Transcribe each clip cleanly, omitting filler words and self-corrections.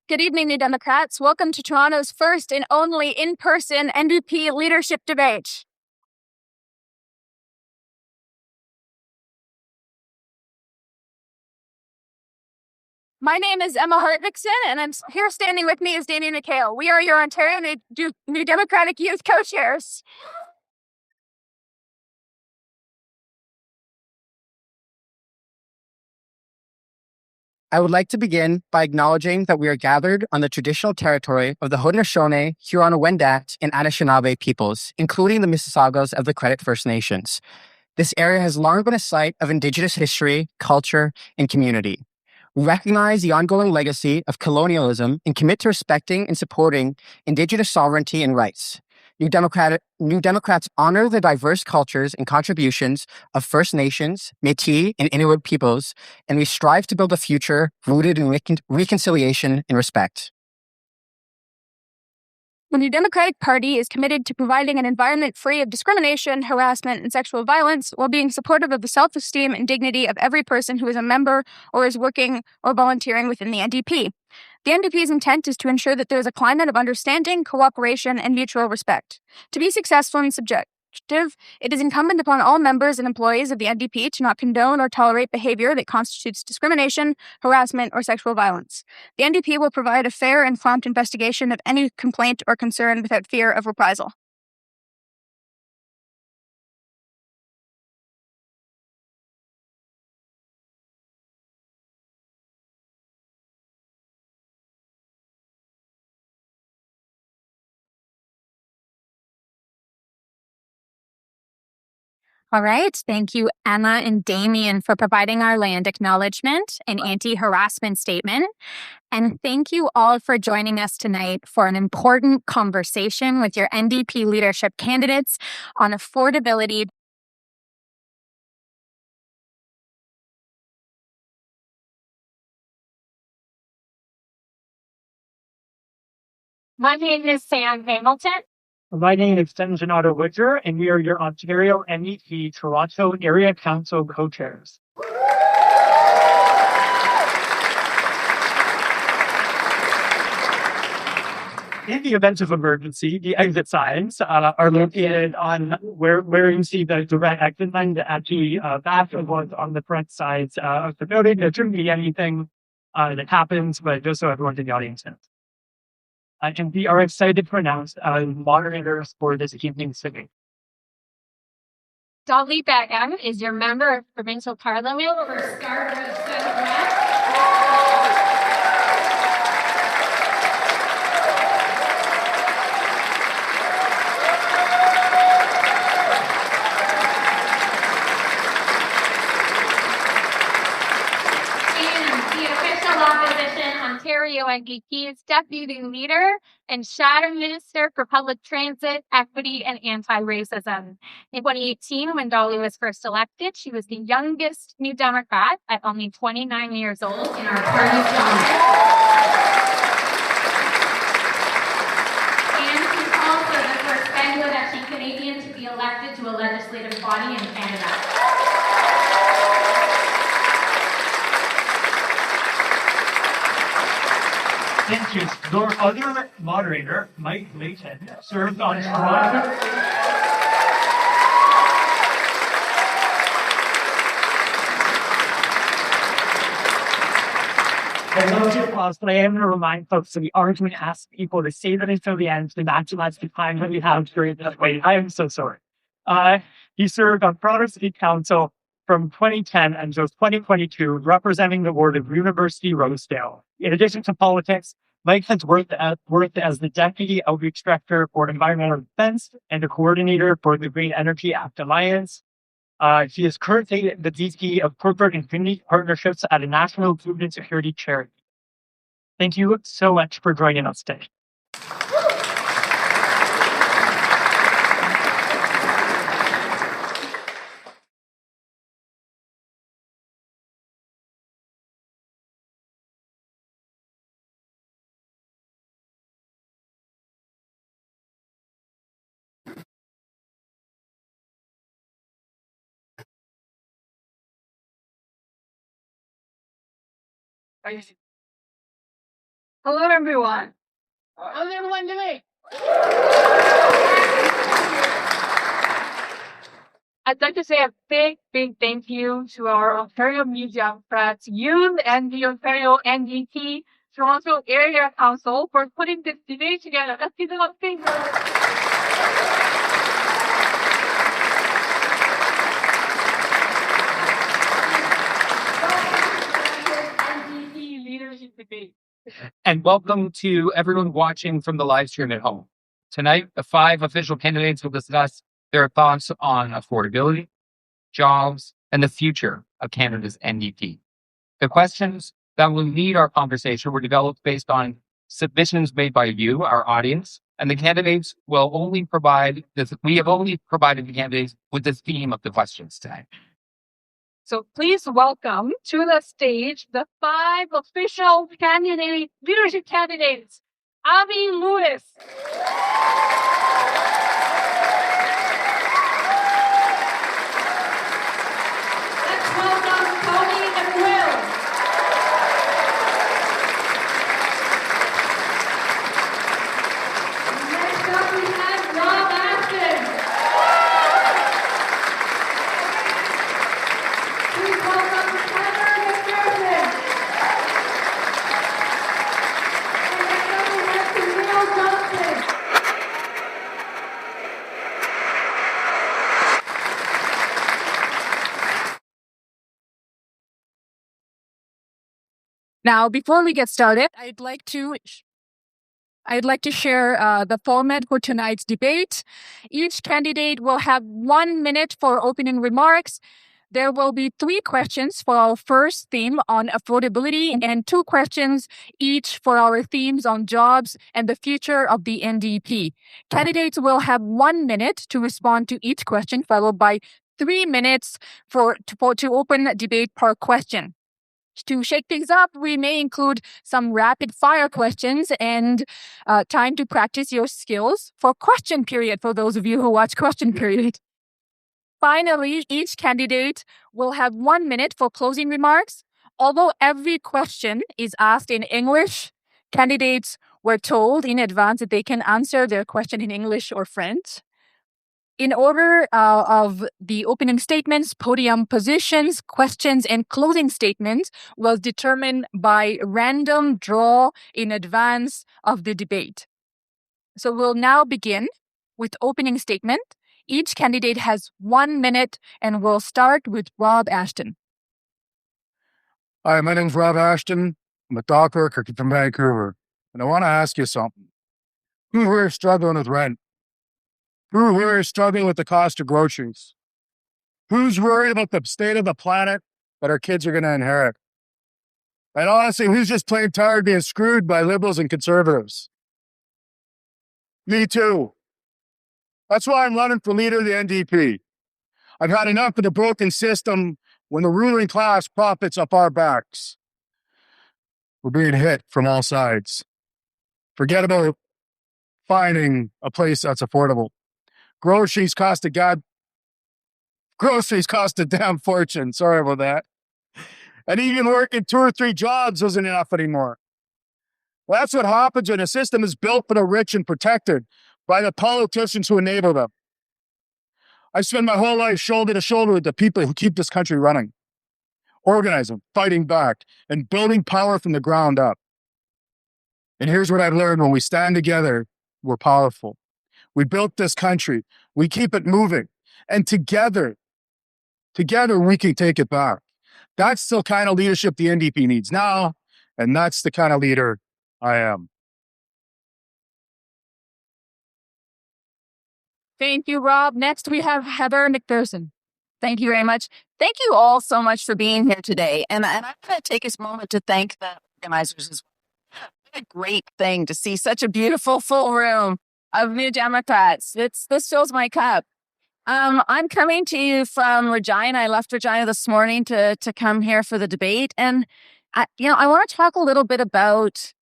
Good evening, New Democrats. Welcome to Toronto's first and only in-person NDP leadership debate. My name is Emma Hartvickson, and I'm here standing with me is Damien McHale. We are your Ontario New Democratic Youth co-chairs. I would like to begin by acknowledging that we are gathered on the traditional territory of the Haudenosaunee, Huron-Wendat, and Anishinaabe peoples, including the Mississaugas of the Credit First Nations. This area has long been a site of Indigenous history, culture, and community. We recognize the ongoing legacy of colonialism and commit to respecting and supporting Indigenous sovereignty and rights. New Democrats honor the diverse cultures and contributions of First Nations, Métis, and Inuit peoples, and we strive to build a future rooted in reconciliation and respect. The New Democratic Party is committed to providing an environment free of discrimination, harassment, and sexual violence while being supportive of the self-esteem and dignity of every person who is a member or is working or volunteering within the NDP. The NDP's intent is to ensure that there is a climate of understanding, cooperation, and mutual respect. To be successful and subjective, it is incumbent upon all members and employees of the NDP to not condone or tolerate behavior that constitutes discrimination, harassment, or sexual violence. The NDP will provide a fair and prompt investigation of any complaint or concern without fear of reprisal. All right. Thank you, Emma and Damien, for providing our land acknowledgement and anti-harassment statement. And thank you all for joining us tonight for an important conversation with your NDP leadership candidates on affordability. My name is Sam Hamilton. My name is Stenson Otto Witcher, and we are your Ontario NDP Toronto Area Council co-chairs. In the event of emergency, the exit signs are located on where you see the direct exit line, actually back of what's on the front sides of the building. There shouldn't be anything that happens, but just so everyone in the audience knows. And we are excited to announce moderators for this evening's debate. Dolly Beckham is your member of Provincial Parliament for Scarborough Southwest. Ontario NDP's Deputy Leader and Shadow Minister for Public Transit, Equity, and Anti-Racism. In 2018, when Dolly was first elected, she was the youngest New Democrat at only 29 years old in our party's dominance. And she's also the first Bangladeshi Canadian to be elected to a legislative body in Canada. Thank you. Your other moderator, Mike Layton, served on Toronto. I love your pause, but I am going to remind folks that we are going to ask people to save it until the end to maximize the time that we have during the debate. I am so sorry. He served on Toronto City Council from 2010 until 2022, representing the ward of University Rosedale. In addition to politics, Mike has worked as the Deputy Outreach Director for Environmental Defense and a coordinator for the Green Energy Act Alliance. He is currently the VP of Corporate and Community Partnerships at a national food and security charity. Thank you so much for joining us today. Hello, everyone. How's everyone doing? I'd like to say a big thank you to our Ontario Museum Press, you and the Ontario NDP Toronto Area Council for putting this debate together. Let's give them a big NDP leadership debate. And welcome to everyone watching from the live stream at home. Tonight, the 5 official candidates will discuss their thoughts on affordability, jobs, and the future of Canada's NDP. The questions that will lead our conversation were developed based on submissions made by you, our audience, and the candidates will only provide this. We have only provided the candidates with the theme of the questions today. So please welcome to the stage the 5 official leadership candidates. Avi Lewis. Let's welcome Tony and Will. Next up we have Rob Ashton. Please welcome Heather McPherson. And next up we have Camille Johnson. Now, before we get started, I'd like to share the format for tonight's debate. Each candidate will have 1 minute for opening remarks. There will be 3 questions for our first theme on affordability and 2 questions each for our themes on jobs and the future of the NDP. Candidates will have 1 minute to respond to each question, followed by 3 minutes to open debate per question. To shake things up, we may include some rapid fire questions and time to practice your skills for question period for those of you who watch question period. Finally, each candidate will have 1 minute for closing remarks. Although every question is asked in English, candidates were told in advance that they can answer their question in English or French. In order of the opening statements, podium positions, questions, and closing statements was determined by random draw in advance of the debate. So we'll now begin with opening statement. Each candidate has 1 minute, and we'll start with Rob Ashton. Hi, my name's Rob Ashton. I'm a dock worker from Vancouver, and I want to ask you something. Who here is struggling with rent? Who here is struggling with the cost of groceries? Who's worried about the state of the planet that our kids are going to inherit? And honestly, who's just plain tired being screwed by liberals and conservatives? Me too. That's why I'm running for leader of the NDP. I've had enough of the broken system when the ruling class profits off our backs. We're being hit from all sides. Forget about finding a place that's affordable. Groceries cost a damn fortune. Sorry about that. And even working 2 or 3 jobs isn't enough anymore. Well, that's what happens when a system is built for the rich and protected by the politicians who enable them. I spent my whole life shoulder to shoulder with the people who keep this country running, organizing, fighting back, and building power from the ground up. And here's what I've learned: when we stand together, we're powerful. We built this country. We keep it moving. And together we can take it back. That's the kind of leadership the NDP needs now, and that's the kind of leader I am. Thank you, Rob. Next, we have Heather McPherson. Thank you very much. Thank you all so much for being here today. And I'm going to take this moment to thank the organizers as well. What a great thing to see such a beautiful full room of New Democrats. This fills my cup. I'm coming to you from Regina. I left Regina this morning to come here for the debate. And, I want to talk a little bit about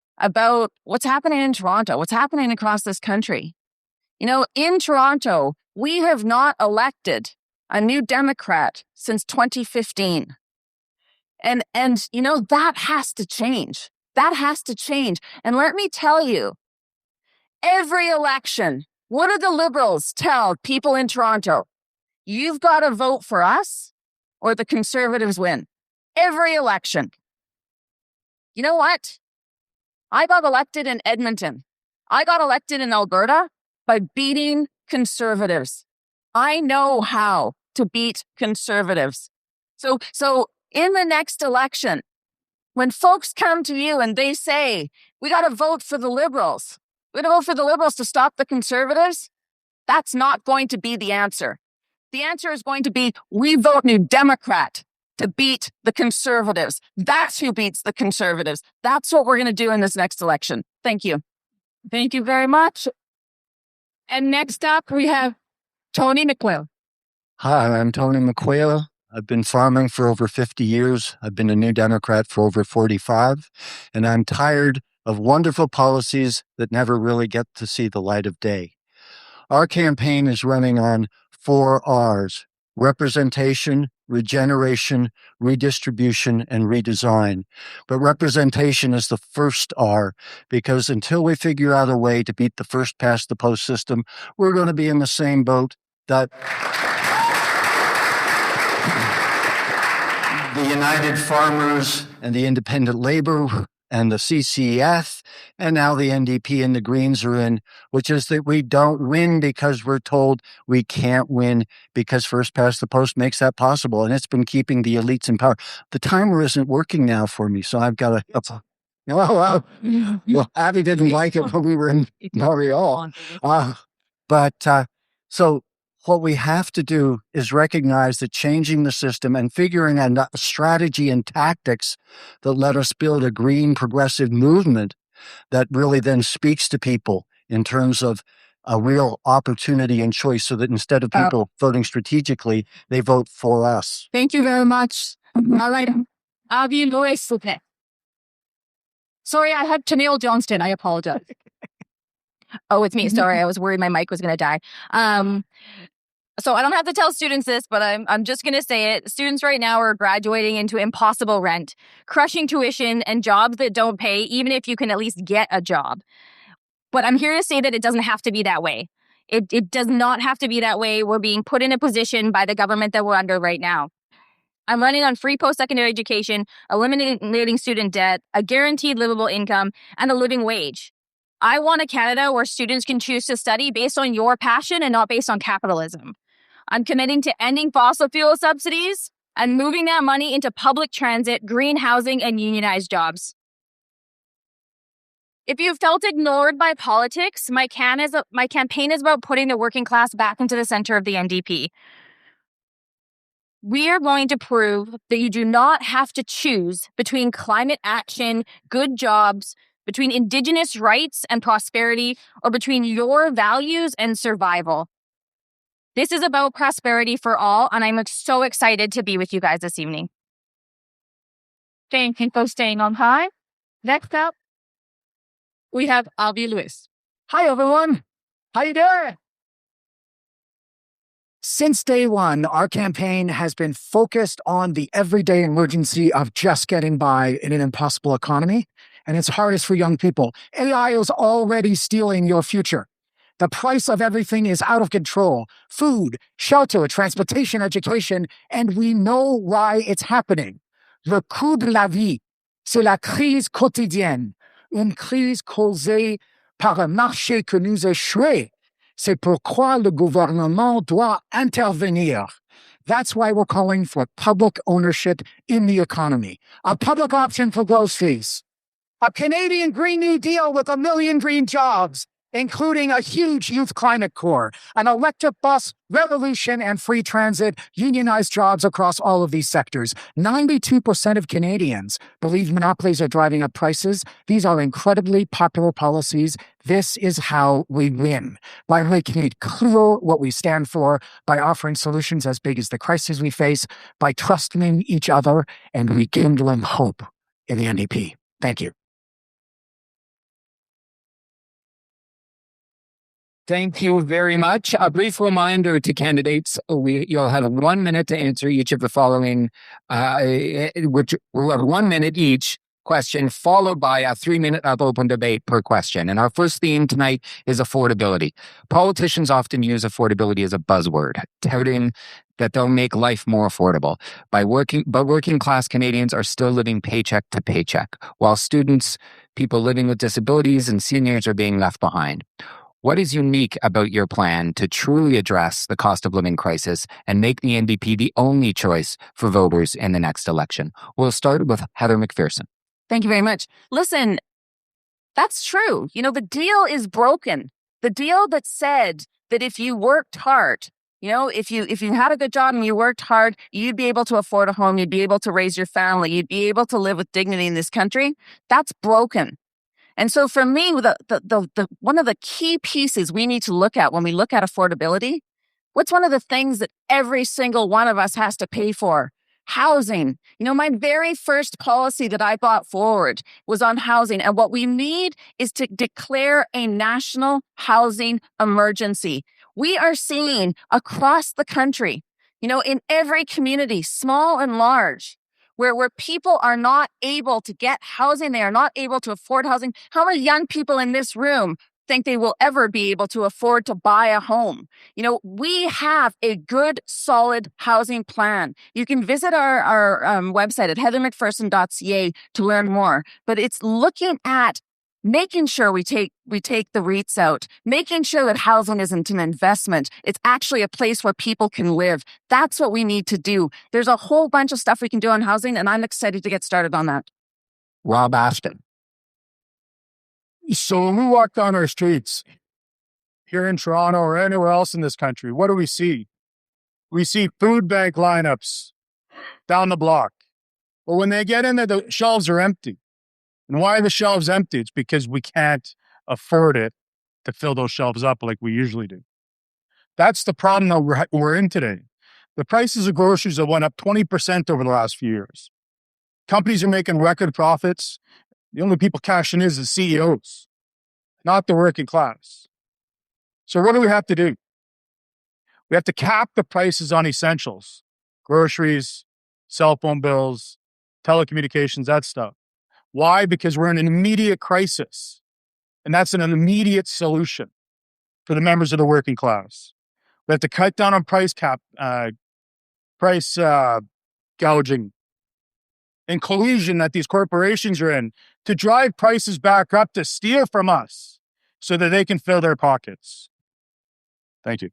what's happening in Toronto, what's happening across this country. In Toronto, we have not elected a new Democrat since 2015. And that has to change. That has to change. And let me tell you, every election, what do the Liberals tell people in Toronto? You've got to vote for us or the Conservatives win. Every election. You know what? I got elected in Edmonton. I got elected in Alberta by beating Conservatives. I know how to beat Conservatives. So in the next election, when folks come to you and they say, we got to vote for the Liberals, we got to vote for the Liberals to stop the Conservatives, that's not going to be the answer. The answer is going to be, we vote New Democrat to beat the Conservatives. That's who beats the Conservatives. That's what we're going to do in this next election. Thank you. Thank you very much. And next up, we have Tony McQuail. Hi, I'm Tony McQuail. I've been farming for over 50 years. I've been a New Democrat for over 45, and I'm tired of wonderful policies that never really get to see the light of day. Our campaign is running on 4 R's: representation, regeneration, redistribution, and redesign. But representation is the first R, because until we figure out a way to beat the first past the post system, we're going to be in the same boat that the United Farmers and the Independent Labor and the CCF and now the NDP and the Greens are in, which is that we don't win because we're told we can't win because first past the post makes that possible. And it's been keeping the elites in power. The timer isn't working now for me, so I've got to... Well, Abby didn't like it when we were in Montreal. So what we have to do is recognize that changing the system and figuring out a strategy and tactics that let us build a green progressive movement that really then speaks to people in terms of a real opportunity and choice, so that instead of people voting strategically, they vote for us. Thank you very much. All right. Avi Louis. Sorry, I had Tennille Johnston. I apologize. Oh, it's me. Sorry, I was worried my mic was going to die. So I don't have to tell students this, but I'm just going to say it. Students right now are graduating into impossible rent, crushing tuition, and jobs that don't pay, even if you can at least get a job. But I'm here to say that it doesn't have to be that way. It does not have to be that way. We're being put in a position by the government that we're under right now. I'm running on free post-secondary education, eliminating student debt, a guaranteed livable income, and a living wage. I want a Canada where students can choose to study based on your passion and not based on capitalism. I'm committing to ending fossil fuel subsidies and moving that money into public transit, green housing, and unionized jobs. If you've felt ignored by politics, my campaign is about putting the working class back into the center of the NDP. We are going to prove that you do not have to choose between climate action, good jobs, between Indigenous rights and prosperity, or between your values and survival. This is about prosperity for all, and I'm so excited to be with you guys this evening. Thank you for staying on time. Next up, we have Avi Louis. Hi, everyone. How you doing? Since day one, our campaign has been focused on the everyday emergency of just getting by in an impossible economy, and it's hardest for young people. AI is already stealing your future. The price of everything is out of control. Food, shelter, transportation, education, and we know why it's happening. Le coût de la vie, c'est la crise quotidienne. Une crise causée par un marché que nous échoué. C'est pourquoi le gouvernement doit intervenir. That's why we're calling for public ownership in the economy. A public option for groceries. A Canadian Green New Deal with 1 million green jobs, including a huge youth climate corps, an electric bus revolution, and free transit, unionized jobs across all of these sectors. 92% of Canadians believe monopolies are driving up prices. These are incredibly popular policies. This is how we win, by making it clear what we stand for, by offering solutions as big as the crises we face, by trusting each other, and rekindling hope in the NDP. Thank you. Thank you very much. A brief reminder to candidates, you'll have 1 minute to answer each of the following, which will have 1 minute each question, followed by a 3-minute of open debate per question. And our first theme tonight is affordability. Politicians often use affordability as a buzzword, touting that they'll make life more affordable. But working class Canadians are still living paycheck to paycheck, while students, people living with disabilities, and seniors are being left behind. What is unique about your plan to truly address the cost of living crisis and make the NDP the only choice for voters in the next election? We'll start with Heather McPherson. Thank you very much. Listen, that's true. The deal is broken. The deal that said that if you worked hard, if you had a good job and you worked hard, you'd be able to afford a home, you'd be able to raise your family, you'd be able to live with dignity in this country, that's broken. And so for me, the one of the key pieces we need to look at when we look at affordability, what's one of the things that every single one of us has to pay for? Housing. My very first policy that I brought forward was on housing. And what we need is to declare a national housing emergency. We are seeing across the country, in every community, small and large, where people are not able to get housing, they are not able to afford housing. How many young people in this room think they will ever be able to afford to buy a home? We have a good, solid housing plan. You can visit our website at heathermcpherson.ca to learn more. But it's looking at making sure we take the REITs out, making sure that housing isn't an investment. It's actually a place where people can live. That's what we need to do. There's a whole bunch of stuff we can do on housing, and I'm excited to get started on that. Rob Ashton. So when we walk down our streets here in Toronto or anywhere else in this country, what do we see? We see food bank lineups down the block. But when they get in there, the shelves are empty. And why are the shelves empty? It's because we can't afford it to fill those shelves up like we usually do. That's the problem that we're in today. The prices of groceries have went up 20% over the last few years. Companies are making record profits. The only people cashing in is the CEOs, not the working class. So what do we have to do? We have to cap the prices on essentials, groceries, cell phone bills, telecommunications, that stuff. Why? Because we're in an immediate crisis, and that's an immediate solution for the members of the working class. We have to cut down on price gouging and collusion that these corporations are in to drive prices back up to steal from us so that they can fill their pockets. Thank you.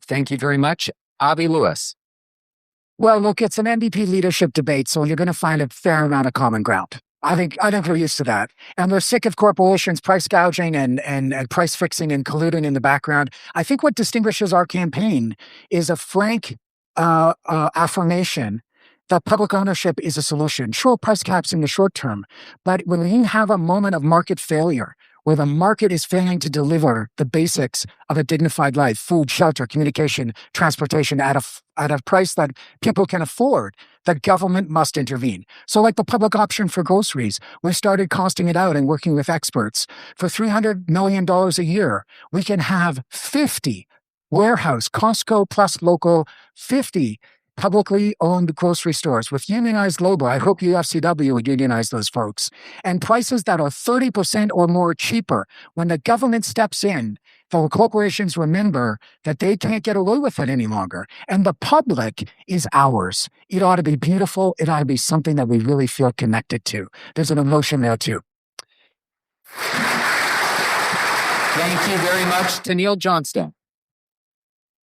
Thank you very much. Avi Lewis. Well, look, it's an NDP leadership debate, so you're going to find a fair amount of common ground. I think we're used to that. And we're sick of corporations price gouging and price fixing and colluding in the background. I think what distinguishes our campaign is a frank affirmation that public ownership is a solution. Sure, price caps in the short term, but when you have a moment of market failure, where the market is failing to deliver the basics of a dignified life, food, shelter, communication, transportation at a price that people can afford, the government must intervene. So like the public option for groceries, we started costing it out and working with experts. For $300 million a year, we can have 50 warehouse, Costco plus local, 50 publicly owned grocery stores with unionized labor. I hope UFCW would unionize those folks. And prices that are 30% or more cheaper. When the government steps in, the corporations remember that they can't get away with it any longer. And the public is ours. It ought to be beautiful. It ought to be something that we really feel connected to. There's an emotion there too. Thank you very much to Neil Johnston.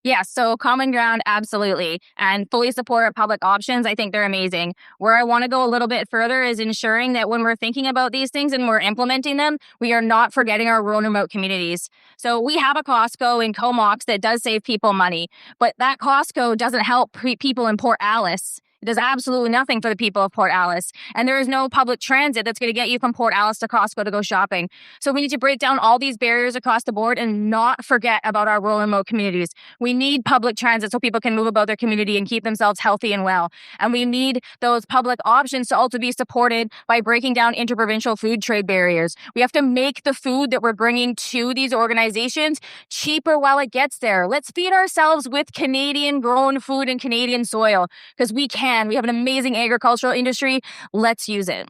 Yeah, so common ground, absolutely. And fully support public options. I think they're amazing. Where I want to go a little bit further is ensuring that when we're thinking about these things and we're implementing them, we are not forgetting our rural and remote communities. So we have a Costco in Comox that does save people money, but that Costco doesn't help people in Port Alice. It does absolutely nothing for the people of Port Alice. And there is no public transit that's going to get you from Port Alice to Costco to go shopping. So we need to break down all these barriers across the board and not forget about our rural and remote communities. We need public transit so people can move about their community and keep themselves healthy and well. And we need those public options to also be supported by breaking down interprovincial food trade barriers. We have to make the food that we're bringing to these organizations cheaper while it gets there. Let's feed ourselves with Canadian grown food and Canadian soil because we can. We have an amazing agricultural industry. Let's use it.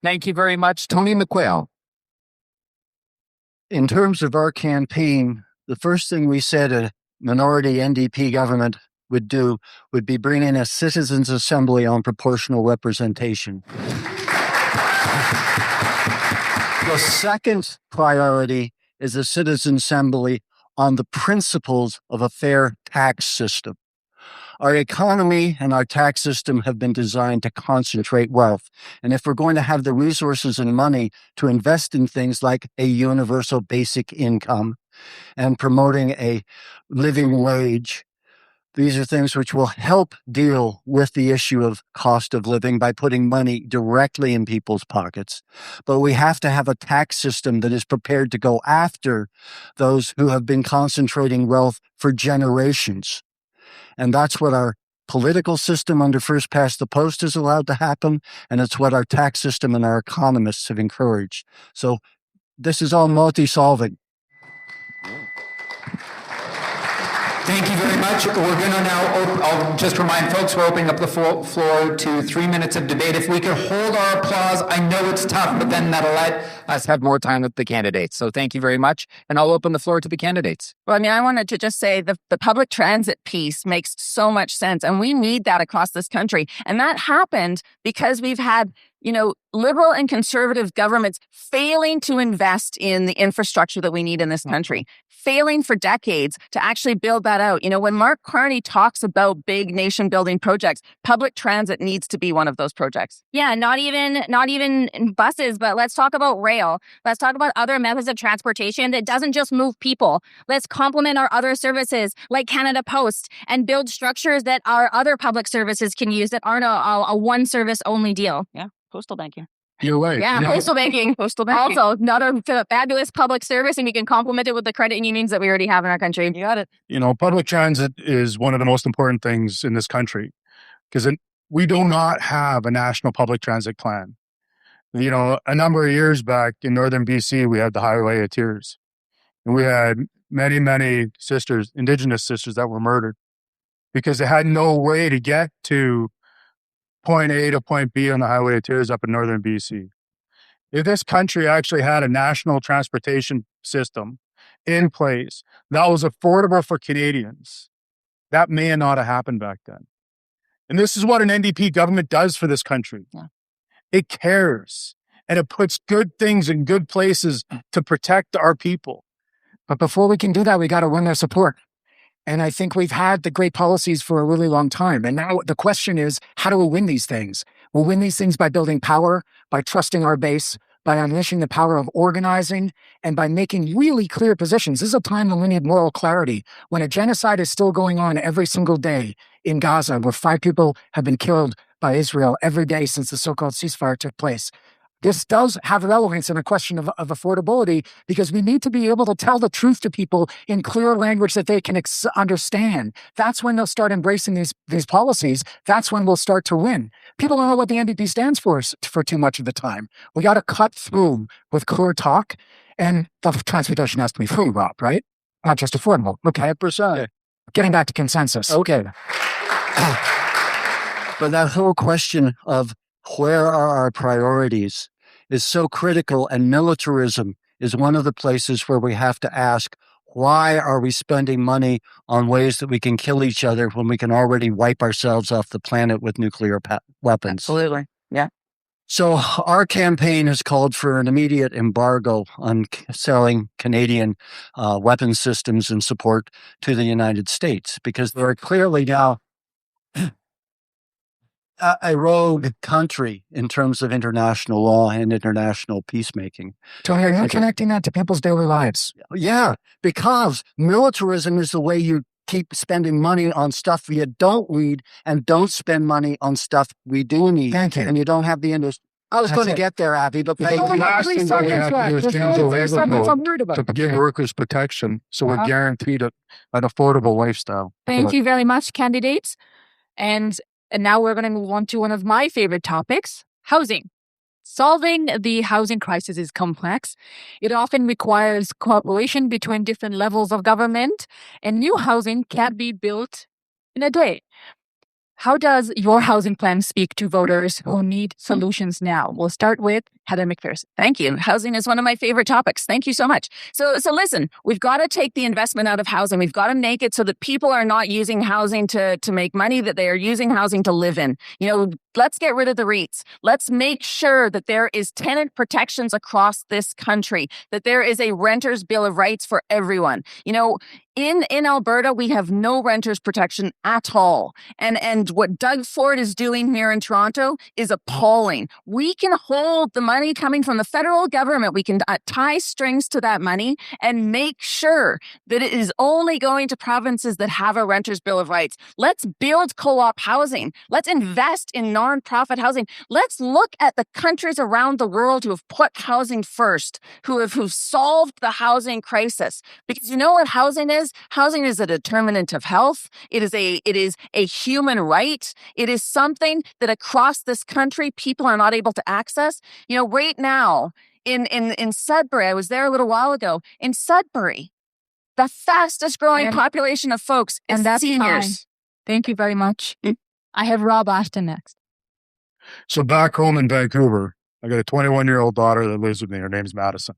Thank you very much, Tony McQuail. In terms of our campaign, the first thing we said a minority NDP government would do would be bring in a citizens' assembly on proportional representation. The second priority is a citizens' assembly on the principles of a fair tax system. Our economy and our tax system have been designed to concentrate wealth. And if we're going to have the resources and money to invest in things like a universal basic income and promoting a living wage, these are things which will help deal with the issue of cost of living by putting money directly in people's pockets. But we have to have a tax system that is prepared to go after those who have been concentrating wealth for generations. And that's what our political system under first past the post has allowed to happen. And it's what our tax system and our economists have encouraged. So this is all multi-solving. Thank you very much. We're going to now, I'll just remind folks, we're opening up the floor to 3 minutes of debate. If we could hold our applause, I know it's tough, but then that'll let us have more time with the candidates. So thank you very much. And I'll open the floor to the candidates. Well, I mean, I wanted to just say the public transit piece makes so much sense. And we need that across this country. And that happened because we've had, liberal and conservative governments failing to invest in the infrastructure that we need in this country, failing for decades to actually build that out. When Mark Carney talks about big nation building projects, public transit needs to be one of those projects. Yeah, not even buses, but let's talk about rail. Let's talk about other methods of transportation that doesn't just move people. Let's complement our other services like Canada Post and build structures that our other public services can use that aren't a one service only deal. Yeah. Postal banking. You're right. Yeah, postal banking. Postal banking. Also, another fabulous public service, and we can complement it with the credit unions that we already have in our country. You got it. Public transit is one of the most important things in this country because we do not have a national public transit plan. A number of years back in northern BC, we had the Highway of Tears. And we had many, many sisters, Indigenous sisters that were murdered because they had no way to get to point A to point B on the Highway of Tears up in northern BC. If this country actually had a national transportation system in place that was affordable for Canadians, that may not have happened back then. And this is what an NDP government does for this country. Yeah. It cares and it puts good things in good places to protect our people. But before we can do that, we got to win their support. And I think we've had the great policies for a really long time. And now the question is, how do we win these things? We'll win these things by building power, by trusting our base, by unleashing the power of organizing, and by making really clear positions. This is a time when we need moral clarity. When a genocide is still going on every single day in Gaza, where 5 people have been killed by Israel every day since the so-called ceasefire took place. This does have relevance in a question of affordability because we need to be able to tell the truth to people in clear language that they can understand. That's when they'll start embracing these policies. That's when we'll start to win. People don't know what the NDP stands for too much of the time. We got to cut through with clear talk, and the transportation has to be free, Rob, right? Not just affordable. Okay. 100%. Getting back to consensus. Okay. But that whole question of where are our priorities is so critical, and militarism is one of the places where we have to ask, why are we spending money on ways that we can kill each other when we can already wipe ourselves off the planet with nuclear weapons? Absolutely. Yeah. So our campaign has called for an immediate embargo on selling Canadian weapon systems and support to the United States, because there are clearly now a rogue country in terms of international law and international peacemaking. Tony, are you connecting that to people's daily lives? Yeah, because militarism is the way you keep spending money on stuff you don't need and don't spend money on stuff we do need. Thank you. And you don't have the industry. I was going to get there, Abby, but The last thing that we have to do is change the labor code to give workers protection so we're guaranteed an affordable lifestyle. Thank you very much, candidates. And now we're going to move on to one of my favorite topics, housing. Solving the housing crisis is complex. It often requires cooperation between different levels of government, and new housing can't be built in a day. How does your housing plan speak to voters who need solutions now? We'll start with Heather McPherson. Thank you. Housing is one of my favorite topics. Thank you so much. So listen, we've got to take the investment out of housing. We've got to make it so that people are not using housing to make money, that they are using housing to live in. Let's get rid of the REITs. Let's make sure that there is tenant protections across this country, that there is a renter's bill of rights for everyone. In Alberta, we have no renters protection at all. And what Doug Ford is doing here in Toronto is appalling. We can hold the money coming from the federal government. We can tie strings to that money and make sure that it is only going to provinces that have a renter's bill of rights. Let's build co-op housing. Let's invest in nonprofit housing. Let's look at the countries around the world who have put housing first, who've solved the housing crisis. Because you know what housing is? Housing is a determinant of health. It is a human right. It is something that across this country people are not able to access. Right now in Sudbury, I was there a little while ago. In Sudbury, the fastest growing population of folks is seniors. Fine. Thank you very much. I have Rob Ashton next. So back home in Vancouver, I got a 21-year-old daughter that lives with me. Her name's Madison.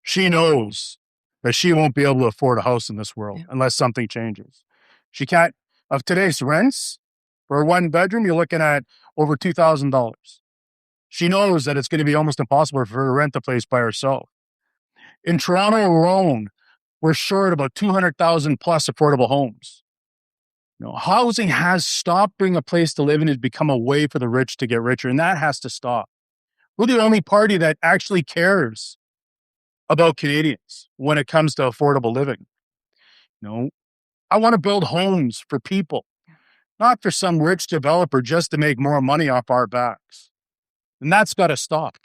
She knows that she won't be able to afford a house in this world unless something changes. She can't. Of today's rents, for a one bedroom, you're looking at over $2,000. She knows that it's going to be almost impossible for her to rent the place by herself. In Toronto alone, we're short about 200,000 plus affordable homes. Housing has stopped being a place to live and has become a way for the rich to get richer, and that has to stop. We're the only party that actually cares about Canadians when it comes to affordable living. I want to build homes for people, not for some rich developer just to make more money off our backs. And that's got to stop.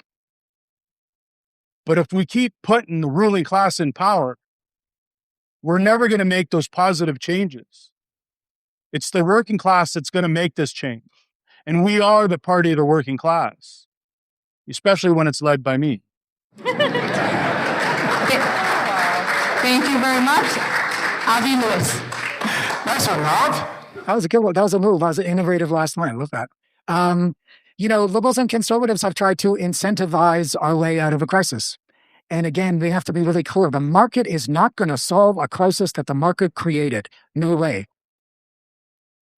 But if we keep putting the ruling class in power, we're never going to make those positive changes. It's the working class that's going to make this change. And we are the party of the working class, especially when it's led by me. Thank you very much. Avi Lewis. Nice one, Rob. That was a good one. That was a move. That was innovative last night. I love that. Liberals and conservatives have tried to incentivize our way out of a crisis. And again, we have to be really clear. The market is not going to solve a crisis that the market created. No way.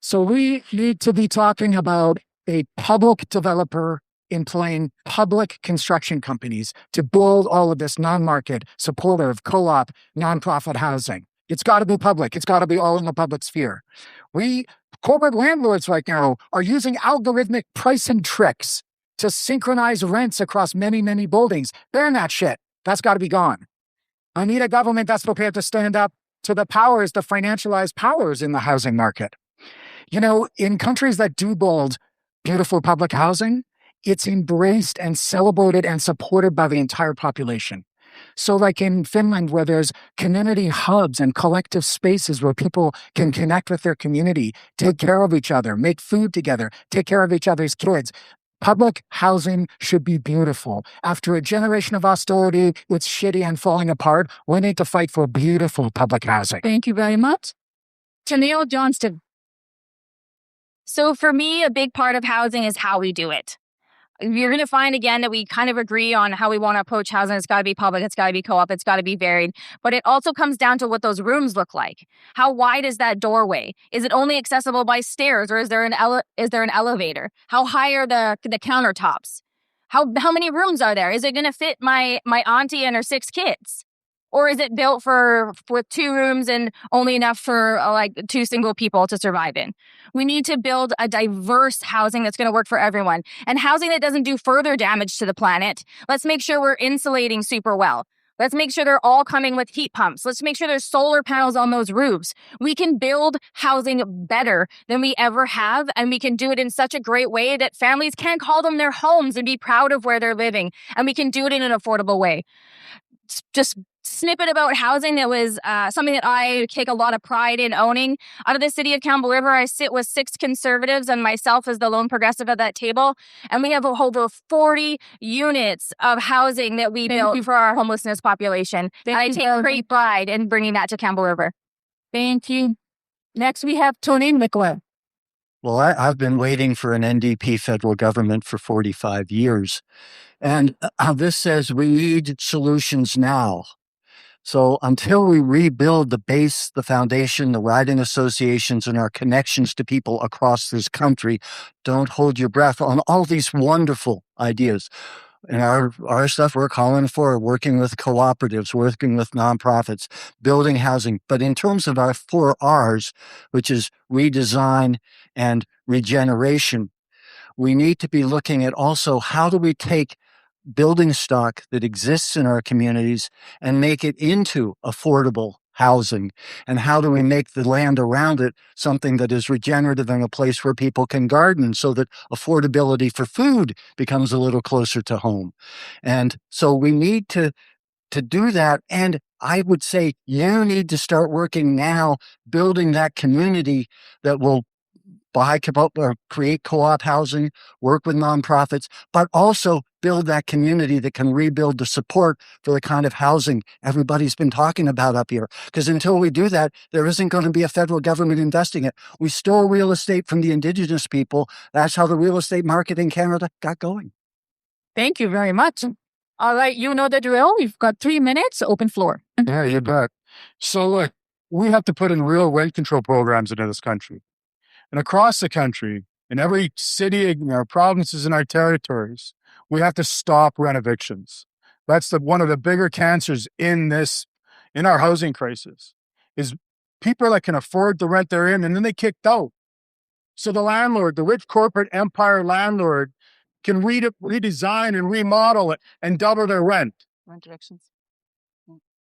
So we need to be talking about a public developer employing public construction companies to build all of this non-market, supportive, co-op, nonprofit housing. It's got to be public. It's got to be all in the public sphere. Corporate landlords right now are using algorithmic pricing tricks to synchronize rents across many, many buildings. Ban that shit. That's got to be gone. I need a government that's prepared to stand up to the powers, the financialized powers in the housing market. In countries that do build beautiful public housing, it's embraced and celebrated and supported by the entire population. So like in Finland, where there's community hubs and collective spaces where people can connect with their community, take care of each other, make food together, take care of each other's kids. Public housing should be beautiful. After a generation of austerity, it's shitty and falling apart. We need to fight for beautiful public housing. Thank you very much. Tennille Johnston. So for me, a big part of housing is how we do it. You're going to find again that we kind of agree on how we want to approach housing. It's got to be public. It's got to be co-op. It's got to be varied. But it also comes down to what those rooms look like. How wide is that doorway? Is it only accessible by stairs, or is there an elevator? How high are the countertops? How many rooms are there? Is it going to fit my auntie and her 6 kids? Or is it built with 2 rooms and only enough for 2 single people to survive in? We need to build a diverse housing that's going to work for everyone, and housing that doesn't do further damage to the planet. Let's make sure we're insulating super well. Let's make sure they're all coming with heat pumps. Let's make sure there's solar panels on those roofs. We can build housing better than we ever have, and we can do it in such a great way that families can call them their homes and be proud of where they're living, and we can do it in an affordable way. Just snippet about housing that was something that I take a lot of pride in owning. Out of the city of Campbell River, I sit with 6 conservatives and myself as the lone progressive at that table. And we have over 40 units of housing that we built for our homelessness population. And I take great pride in bringing that to Campbell River. Thank you. Next, we have Tony McLeod. Well, I've been waiting for an NDP federal government for 45 years. And this says we need solutions now. So until we rebuild the base, the foundation, the riding associations, and our connections to people across this country, don't hold your breath on all these wonderful ideas. And our stuff we're calling for, working with cooperatives, working with nonprofits, building housing. But in terms of our 4Rs, which is redesign and regeneration, we need to be looking at also how do we take building stock that exists in our communities and make it into affordable housing? And how do we make the land around it something that is regenerative and a place where people can garden so that affordability for food becomes a little closer to home? And so we need to do that. And I would say you need to start working now, building that community that will create co-op housing, work with nonprofits, but also build that community that can rebuild the support for the kind of housing everybody's been talking about up here. Because until we do that, there isn't going to be a federal government investing it. We stole real estate from the Indigenous people. That's how the real estate market in Canada got going. Thank you very much. All right, you know the drill. You've got 3 minutes, open floor. Yeah, you bet. So look, we have to put in real rent control programs into this country. And across the country, in every city, in our provinces, and our territories, we have to stop rent evictions. That's one of the bigger cancers in our housing crisis, is people that can afford the rent they're in, and then they kicked out. So the landlord, the rich corporate empire landlord, can redesign and remodel it and double their rent. Rent evictions.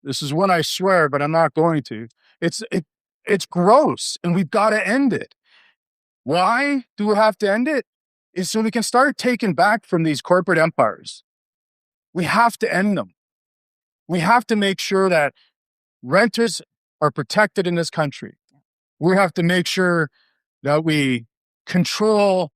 This is one I swear, but I'm not going to. It's gross, and we've got to end it. Why do we have to end it? Is so we can start taking back from these corporate empires. We have to end them. We have to make sure that renters are protected in this country. We have to make sure that we control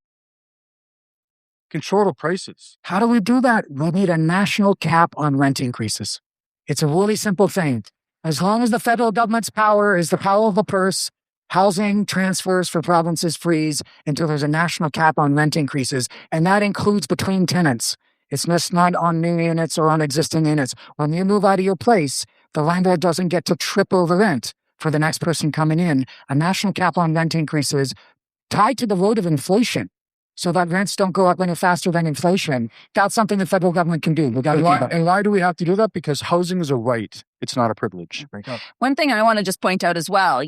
the prices. How do we do that? We need a national cap on rent increases. It's a really simple thing. As long as the federal government's power is the power of the purse, housing transfers for provinces freeze until there's a national cap on rent increases, and that includes between tenants. It's just not on new units or on existing units. When you move out of your place, the landlord doesn't get to triple the rent for the next person coming in. A national cap on rent increases tied to the rate of inflation, so that rents don't go up any faster than inflation. That's something the federal government can do. And why do we have to do that? Because housing is a right. It's not a privilege. One thing I want to just point out as well,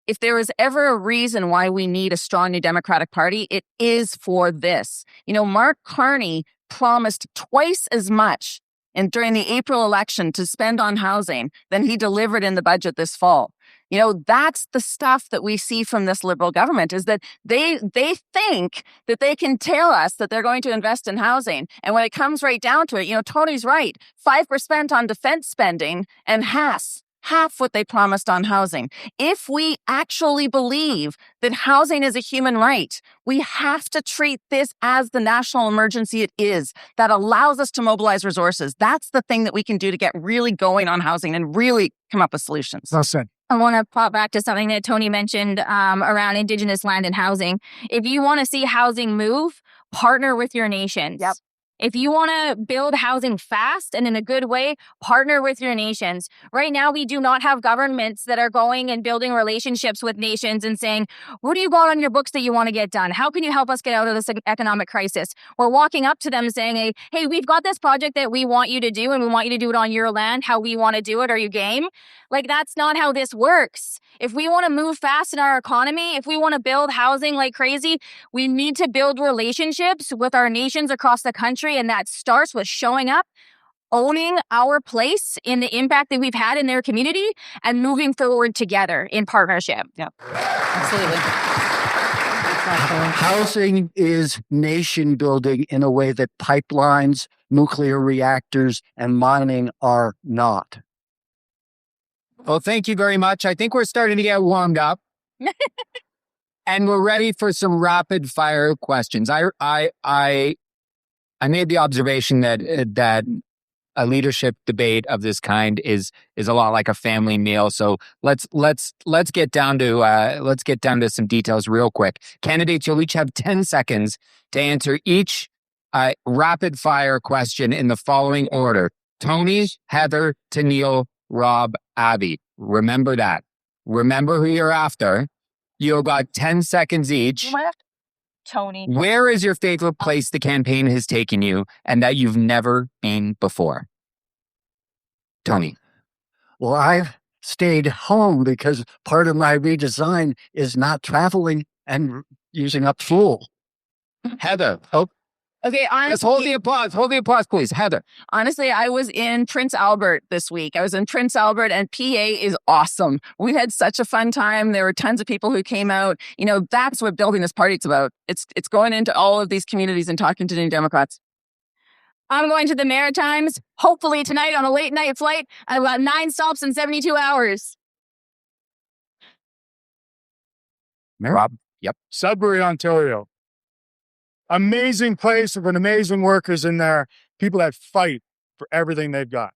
if there is ever a reason why we need a strong New Democratic Party, it is for this. Mark Carney promised twice as much during the April election to spend on housing than he delivered in the budget this fall. That's the stuff that we see from this Liberal government, is that they think that they can tell us that they're going to invest in housing. And when it comes right down to it, Tony's right, 5% on defense spending and half what they promised on housing. If we actually believe that housing is a human right, we have to treat this as the national emergency it is, that allows us to mobilize resources. That's the thing that we can do to get really going on housing and really come up with solutions. Well said. I want to pop back to something that Tony mentioned around Indigenous land and housing. If you want to see housing move, partner with your nations. Yep. If you want to build housing fast and in a good way, partner with your nations. Right now, we do not have governments that are going and building relationships with nations and saying, what do you got on your books that you want to get done? How can you help us get out of this economic crisis? We're walking up to them saying, hey, we've got this project that we want you to do, and we want you to do it on your land, how we want to do it. Are you game? That's not how this works. If we want to move fast in our economy, if we want to build housing like crazy, we need to build relationships with our nations across the country. And that starts with showing up, owning our place in the impact that we've had in their community, and moving forward together in partnership. Yeah, absolutely. Housing is nation building in a way that pipelines, nuclear reactors, and mining are not. Well, thank you very much. I think we're starting to get warmed up. And we're ready for some rapid fire questions. I made the observation that a leadership debate of this kind is a lot like a family meal. So let's get down to some details real quick. Candidates, you'll each have 10 seconds to answer each rapid fire question in the following order: Tony, Heather, Tennille, Rob, Abby. Remember that. Remember who you're after. You got 10 seconds each. Tony. Where is your favorite place the campaign has taken you and that you've never been before? Tony. Well, I've stayed home because part of my redesign is not traveling and using up fuel. Heather. Oh, Okay, let's hold the applause. Hold the applause, please. Heather. Honestly, I was in Prince Albert this week. I was in Prince Albert, and PA is awesome. We had such a fun time. There were tons of people who came out. You know, that's what building this party is about. It's going into all of these communities and talking to New Democrats. I'm going to the Maritimes, hopefully tonight on a late night flight. I've got 9 stops in 72 hours. Rob. Yep. Sudbury, Ontario. Amazing place with amazing workers in there. People that fight for everything they've got.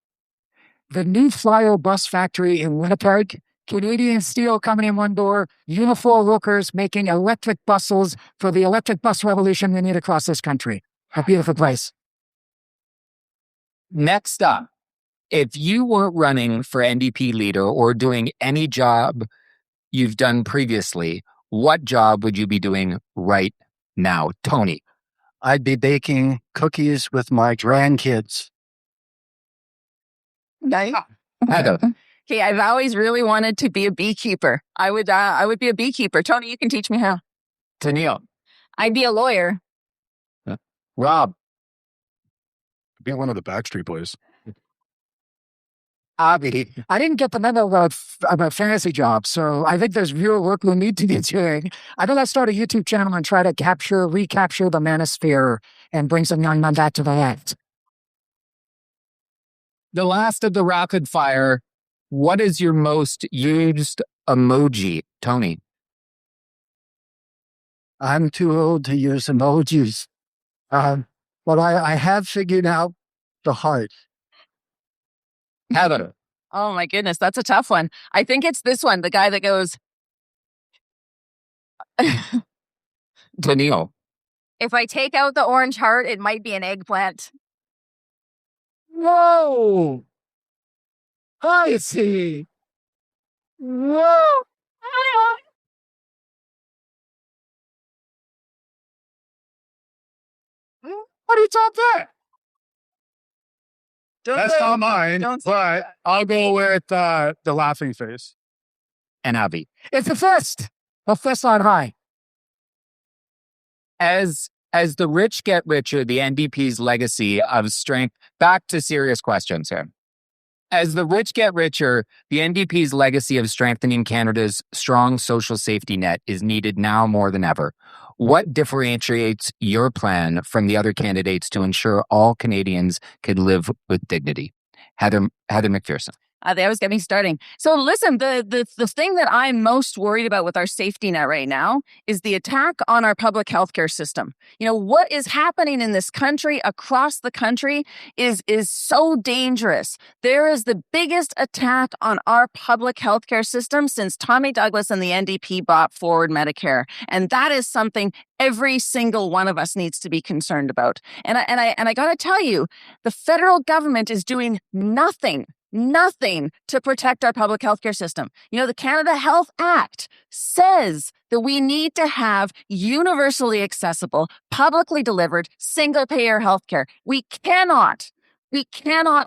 The new Flyo bus factory in Winnipeg, Canadian steel coming in one door, Unifor workers making electric buses for the electric bus revolution we need across this country. A beautiful place. Next up, if you weren't running for NDP leader or doing any job you've done previously, what job would you be doing right now? Tony. I'd be baking cookies with my grandkids. Nice. Heather. Okay, I've always really wanted to be a beekeeper. I would be a beekeeper. Tony, you can teach me how. Tennille. I'd be a lawyer. Rob. Be one of the Backstreet Boys. Abby, I didn't get the memo about fantasy jobs, so I think there's real work we need to be doing. I think I'll start a YouTube channel and try to recapture the manosphere and bring some young men back to the land. The last of the rapid fire. What is your most used emoji, Tony? I'm too old to use emojis. But I have figured out the heart. Heather. Oh my goodness, that's a tough one. I think it's this one, the guy that goes. Tennille. If I take out the orange heart, it might be an eggplant. Whoa! I see. Whoa! What are you talking about? That's say- not mine, don't say but I'll go with the laughing face. And Abby. It's a fist. A fist on high. As the rich get richer, the NDP's legacy of strength. Back to serious questions here. As the rich get richer, the NDP's legacy of strengthening Canada's strong social safety net is needed now more than ever. What differentiates your plan from the other candidates to ensure all Canadians can live with dignity? Heather McPherson. They always get me starting. So listen, the thing that I'm most worried about with our safety net right now is the attack on our public healthcare system. You know, what is happening in this country, across the country, is so dangerous. There is the biggest attack on our public healthcare system since Tommy Douglas and the NDP brought forward Medicare. And that is something every single one of us needs to be concerned about. And I got to tell you, the federal government is doing nothing to protect our public healthcare system. You know, the Canada Health Act says that we need to have universally accessible, publicly delivered, single-payer healthcare. We cannot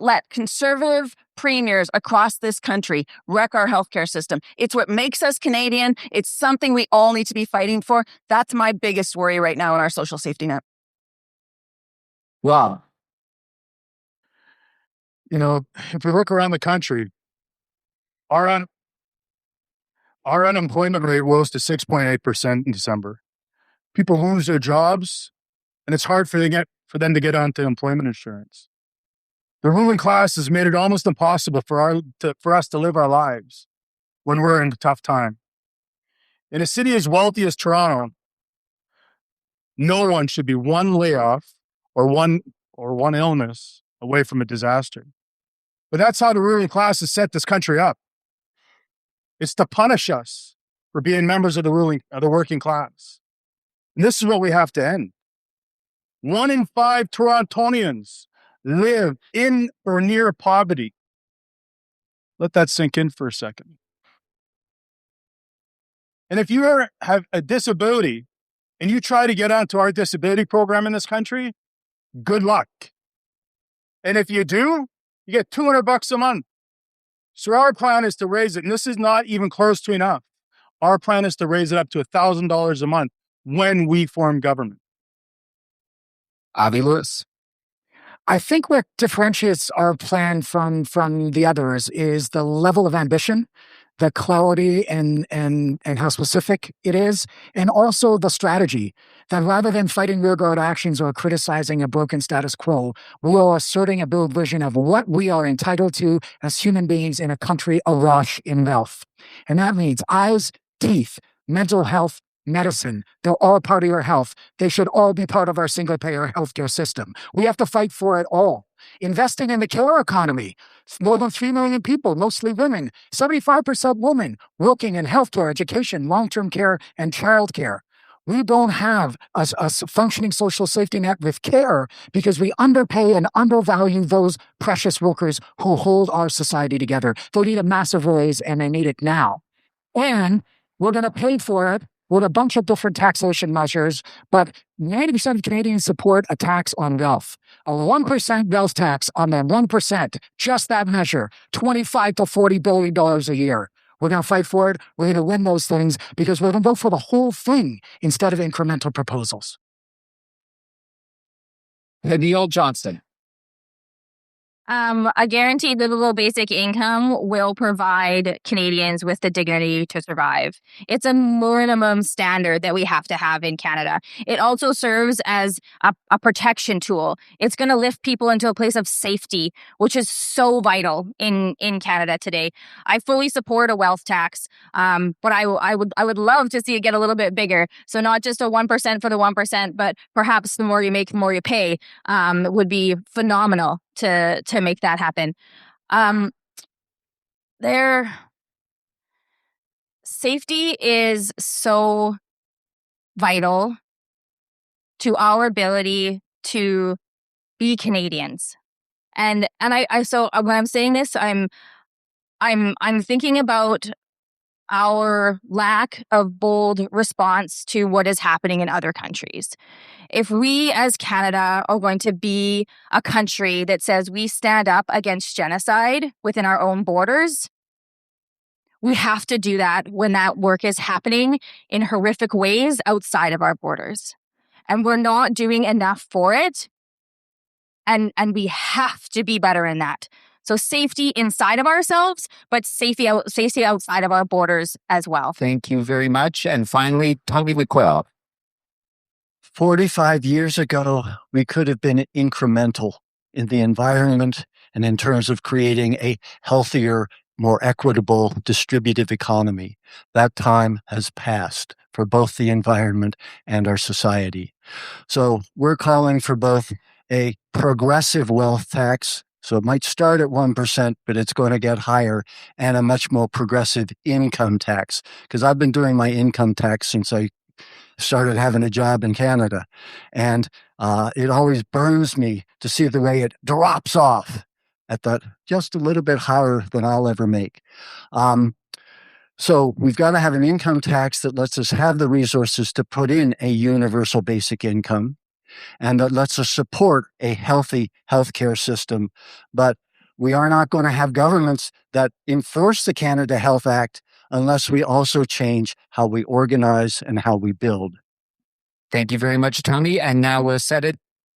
let conservative premiers across this country wreck our healthcare system. It's what makes us Canadian. It's something we all need to be fighting for. That's my biggest worry right now in our social safety net. Rob. You know, if we look around the country, our unemployment rate rose to 6.8% in December. People lose their jobs, and it's hard for them to get onto employment insurance. The ruling class has made it almost impossible for us to live our lives when we're in a tough time. In a city as wealthy as Toronto, no one should be one layoff or one illness away from a disaster. But that's how the ruling class has set this country up. It's to punish us for being members of the working class. And this is what we have to end. 1 in 5 Torontonians live in or near poverty. Let that sink in for a second. And if you have a disability and you try to get onto our disability program in this country, good luck. And if you do, you get $200 a month. So our plan is to raise it, and this is not even close to enough. Our plan is to raise it up to $1,000 a month when we form government. Avi Lewis. I think what differentiates our plan from the others is the level of ambition, the clarity and how specific it is, and also the strategy that rather than fighting rearguard actions or criticizing a broken status quo, we are asserting a bold vision of what we are entitled to as human beings in a country awash in wealth. And that means eyes, teeth, mental health, medicine. They're all part of your health. They should all be part of our single-payer healthcare system. We have to fight for it all. Investing in the care economy. More than 3 million people, mostly women, 75% women, working in healthcare, education, long-term care, and childcare. We don't have a functioning social safety net with care because we underpay and undervalue those precious workers who hold our society together. They need a massive raise, and they need it now. And we're going to pay for it with a bunch of different taxation measures, but 90% of Canadians support a tax on wealth. A 1% wealth tax on the 1%, just that measure, $25 to $40 billion a year. We're going to fight for it. We're going to win those things because we're going to vote for the whole thing instead of incremental proposals. Neil Johnston. A guaranteed livable basic income will provide Canadians with the dignity to survive. It's a minimum standard that we have to have in Canada. It also serves as a protection tool. It's going to lift people into a place of safety, which is so vital in Canada today. I fully support a wealth tax, but I would love to see it get a little bit bigger. So not just a 1% for the 1%, but perhaps the more you make, the more you pay, would be phenomenal to make that happen. Their safety is so vital to our ability to be Canadians. And I so when I'm saying this, I'm thinking about our lack of bold response to what is happening in other countries. If we as Canada are going to be a country that says we stand up against genocide within our own borders, we have to do that when that work is happening in horrific ways outside of our borders. And we're not doing enough for it. And we have to be better in that. So safety inside of ourselves, but safety outside of our borders as well. Thank you very much. And finally, Tommy McQuill. 45 years ago, we could have been incremental in the environment and in terms of creating a healthier, more equitable, distributive economy. That time has passed for both the environment and our society. So we're calling for both a progressive wealth tax. So it might start at 1%, but it's going to get higher, and a much more progressive income tax. Because I've been doing my income tax since I started having a job in Canada. And it always burns me to see the way it drops off at that just a little bit higher than I'll ever make. So we've got to have an income tax that lets us have the resources to put in a universal basic income, and that lets us support a healthy healthcare system. But we are not going to have governments that enforce the Canada Health Act unless we also change how we organize and how we build. Thank you very much, Tony. And now we'll set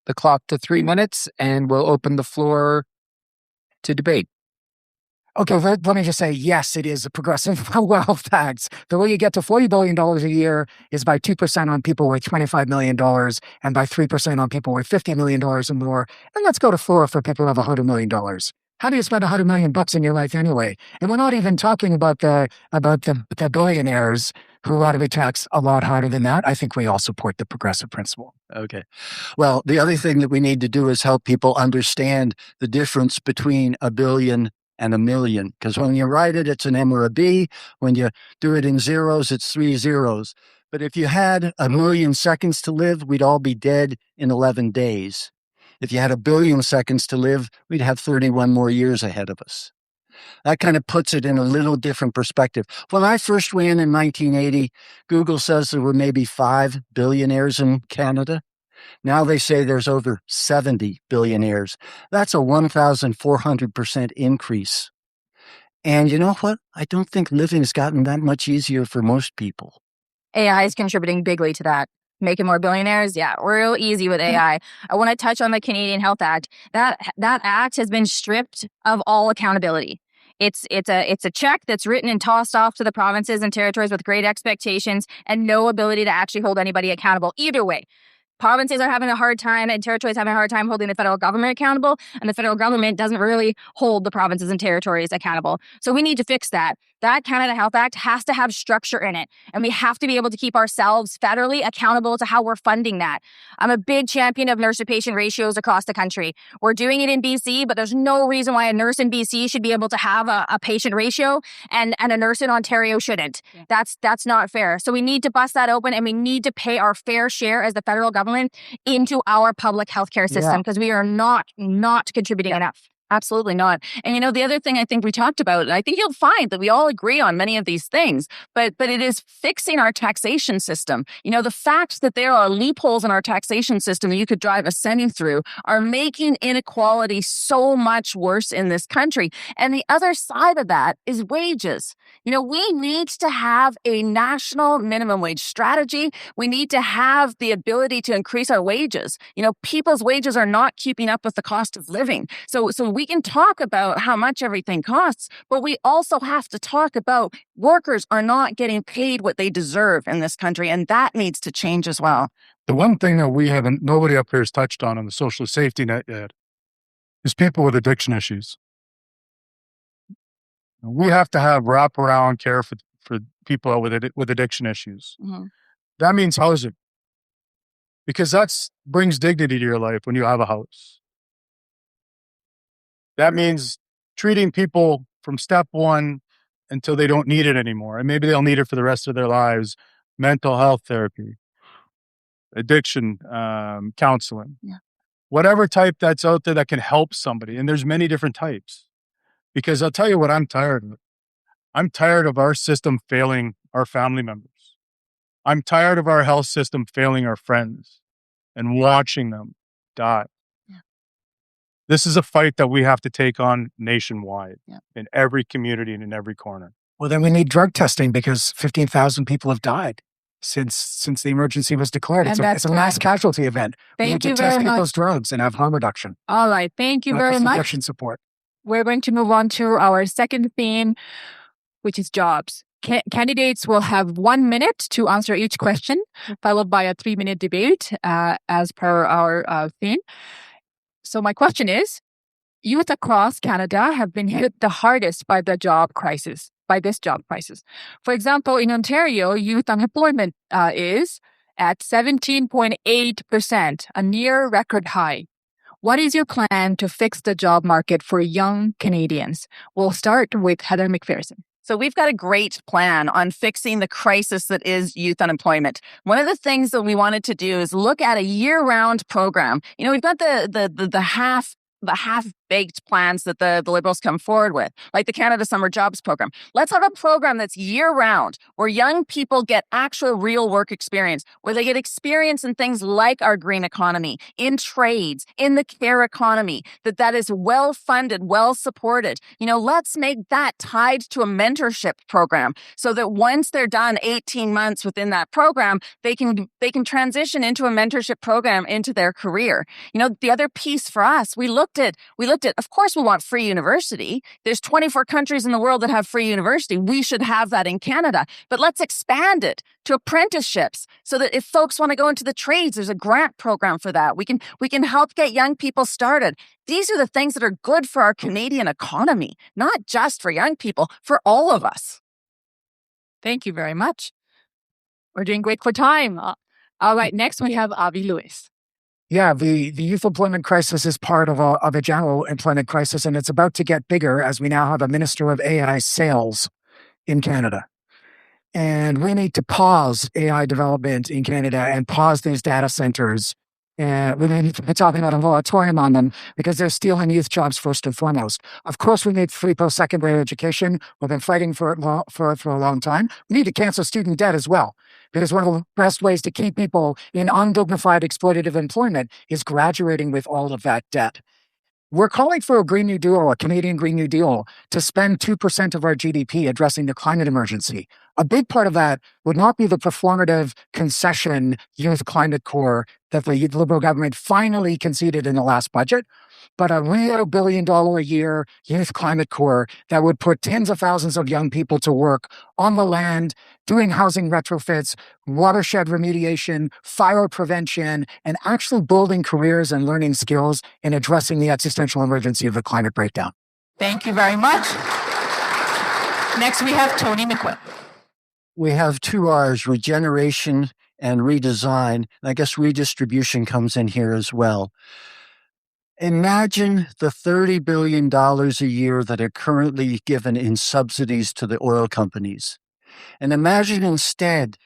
the clock to 3 minutes, and we'll open the floor to debate. Okay, let me just say, yes, it is a progressive wealth tax. The way you get to $40 billion a year is by 2% on people with $25 million and by 3% on people with $50 million or more. And let's go to 4 for people who have $100 million. How do you spend $100 million in your life anyway? And we're not even talking about the billionaires who ought to be taxed a lot harder than that. I think we all support the progressive principle. Okay. Well, the other thing that we need to do is help people understand the difference between a billion and a million. Because when you write it, it's an M or a B. When you do it in zeros, it's 3 zeros. But if you had 1,000,000 seconds to live, we'd all be dead in 11 days. If you had 1,000,000,000 seconds to live, we'd have 31 more years ahead of us. That kind of puts it in a little different perspective. When I first ran in 1980, Google says there were maybe 5 billionaires in Canada. Now they say there's over 70 billionaires. That's a 1,400% increase. And you know what? I don't think living's gotten that much easier for most people. AI is contributing bigly to that. Making more billionaires, yeah, real easy with AI. I want to touch on the Canadian Health Act. That act has been stripped of all accountability. It's a check that's written and tossed off to the provinces and territories with great expectations and no ability to actually hold anybody accountable either way. Provinces are having a hard time and territories having a hard time holding the federal government accountable, and the federal government doesn't really hold the provinces and territories accountable. So we need to fix that. That Canada Health Act has to have structure in it, and we have to be able to keep ourselves federally accountable to how we're funding that. I'm a big champion of nurse-to-patient ratios across the country. We're doing it in BC, but there's no reason why a nurse in BC should be able to have a patient ratio and a nurse in Ontario shouldn't. Yeah. That's not fair. So we need to bust that open, and we need to pay our fair share as the federal government into our public healthcare system because we are not contributing enough. Absolutely not. And you know, the other thing I think we talked about, and I think you'll find that we all agree on many of these things, but it is fixing our taxation system. You know, the fact that there are loopholes in our taxation system that you could drive a semi through are making inequality so much worse in this country. And the other side of that is wages. You know, we need to have a national minimum wage strategy. We need to have the ability to increase our wages. You know, people's wages are not keeping up with the cost of living. So we can talk about how much everything costs, but we also have to talk about workers are not getting paid what they deserve in this country, and that needs to change as well. The one thing that nobody up here has touched on the social safety net yet is people with addiction issues. We have to have wraparound care for people with addiction issues. Mm-hmm. That means housing, because that brings dignity to your life when you have a house. That means treating people from step one until they don't need it anymore. And maybe they'll need it for the rest of their lives. Mental health therapy, addiction counseling, whatever type that's out there that can help somebody. And there's many different types. Because I'll tell you what I'm tired of. I'm tired of our system failing our family members. I'm tired of our health system failing our friends and watching them die. This is a fight that we have to take on nationwide in every community and in every corner. Well, then we need drug testing because 15,000 people have died since the emergency was declared. It's a mass casualty event. We need to test people's drugs and have harm reduction. All right. Thank you very much. Addiction support. We're going to move on to our second theme, which is jobs. Candidates will have 1 minute to answer each question, followed by a 3-minute debate as per our theme. So my question is, youth across Canada have been hit the hardest by this job crisis. For example, in Ontario, youth unemployment is at 17.8%, a near record high. What is your plan to fix the job market for young Canadians? We'll start with Heather McPherson. So we've got a great plan on fixing the crisis that is youth unemployment. One of the things that we wanted to do is look at a year-round program. You know, we've got the half-baked plans that the Liberals come forward with, like the Canada Summer Jobs Program. Let's have a program that's year-round, where young people get actual real work experience, where they get experience in things like our green economy, in trades, in the care economy, that is well-funded, well-supported. You know, let's make that tied to a mentorship program so that once they're done 18 months within that program, they can transition into a mentorship program into their career. You know, the other piece for us, we looked at, of course, we want free university. There's 24 countries in the world that have free university. We should have that in Canada. But let's expand it to apprenticeships so that if folks want to go into the trades, there's a grant program for that. We can help get young people started. These are the things that are good for our Canadian economy, not just for young people, for all of us. Thank you very much. We're doing great for time. All right, next we have Avi Lewis. Yeah, the youth employment crisis is part of a general employment crisis, and it's about to get bigger as we now have a Minister of AI Sales in Canada. And we need to pause AI development in Canada and pause these data centers. And we need to be talking about a moratorium on them because they're stealing youth jobs first and foremost. Of course, we need free post-secondary education. We've been fighting for it for a long time. We need to cancel student debt as well, because one of the best ways to keep people in undignified exploitative employment is graduating with all of that debt. We're calling for a Green New Deal, a Canadian Green New Deal, to spend 2% of our GDP addressing the climate emergency. A big part of that would not be the performative concession youth climate core that the Liberal government finally conceded in the last budget, but a real $1 billion a year youth climate core that would put tens of thousands of young people to work on the land, doing housing retrofits, watershed remediation, fire prevention, and actually building careers and learning skills in addressing the existential emergency of the climate breakdown. Thank you very much. Next, we have Tony McQuill. We have two R's, regeneration and redesign. I guess redistribution comes in here as well. Imagine the $30 billion a year that are currently given in subsidies to the oil companies. And imagine instead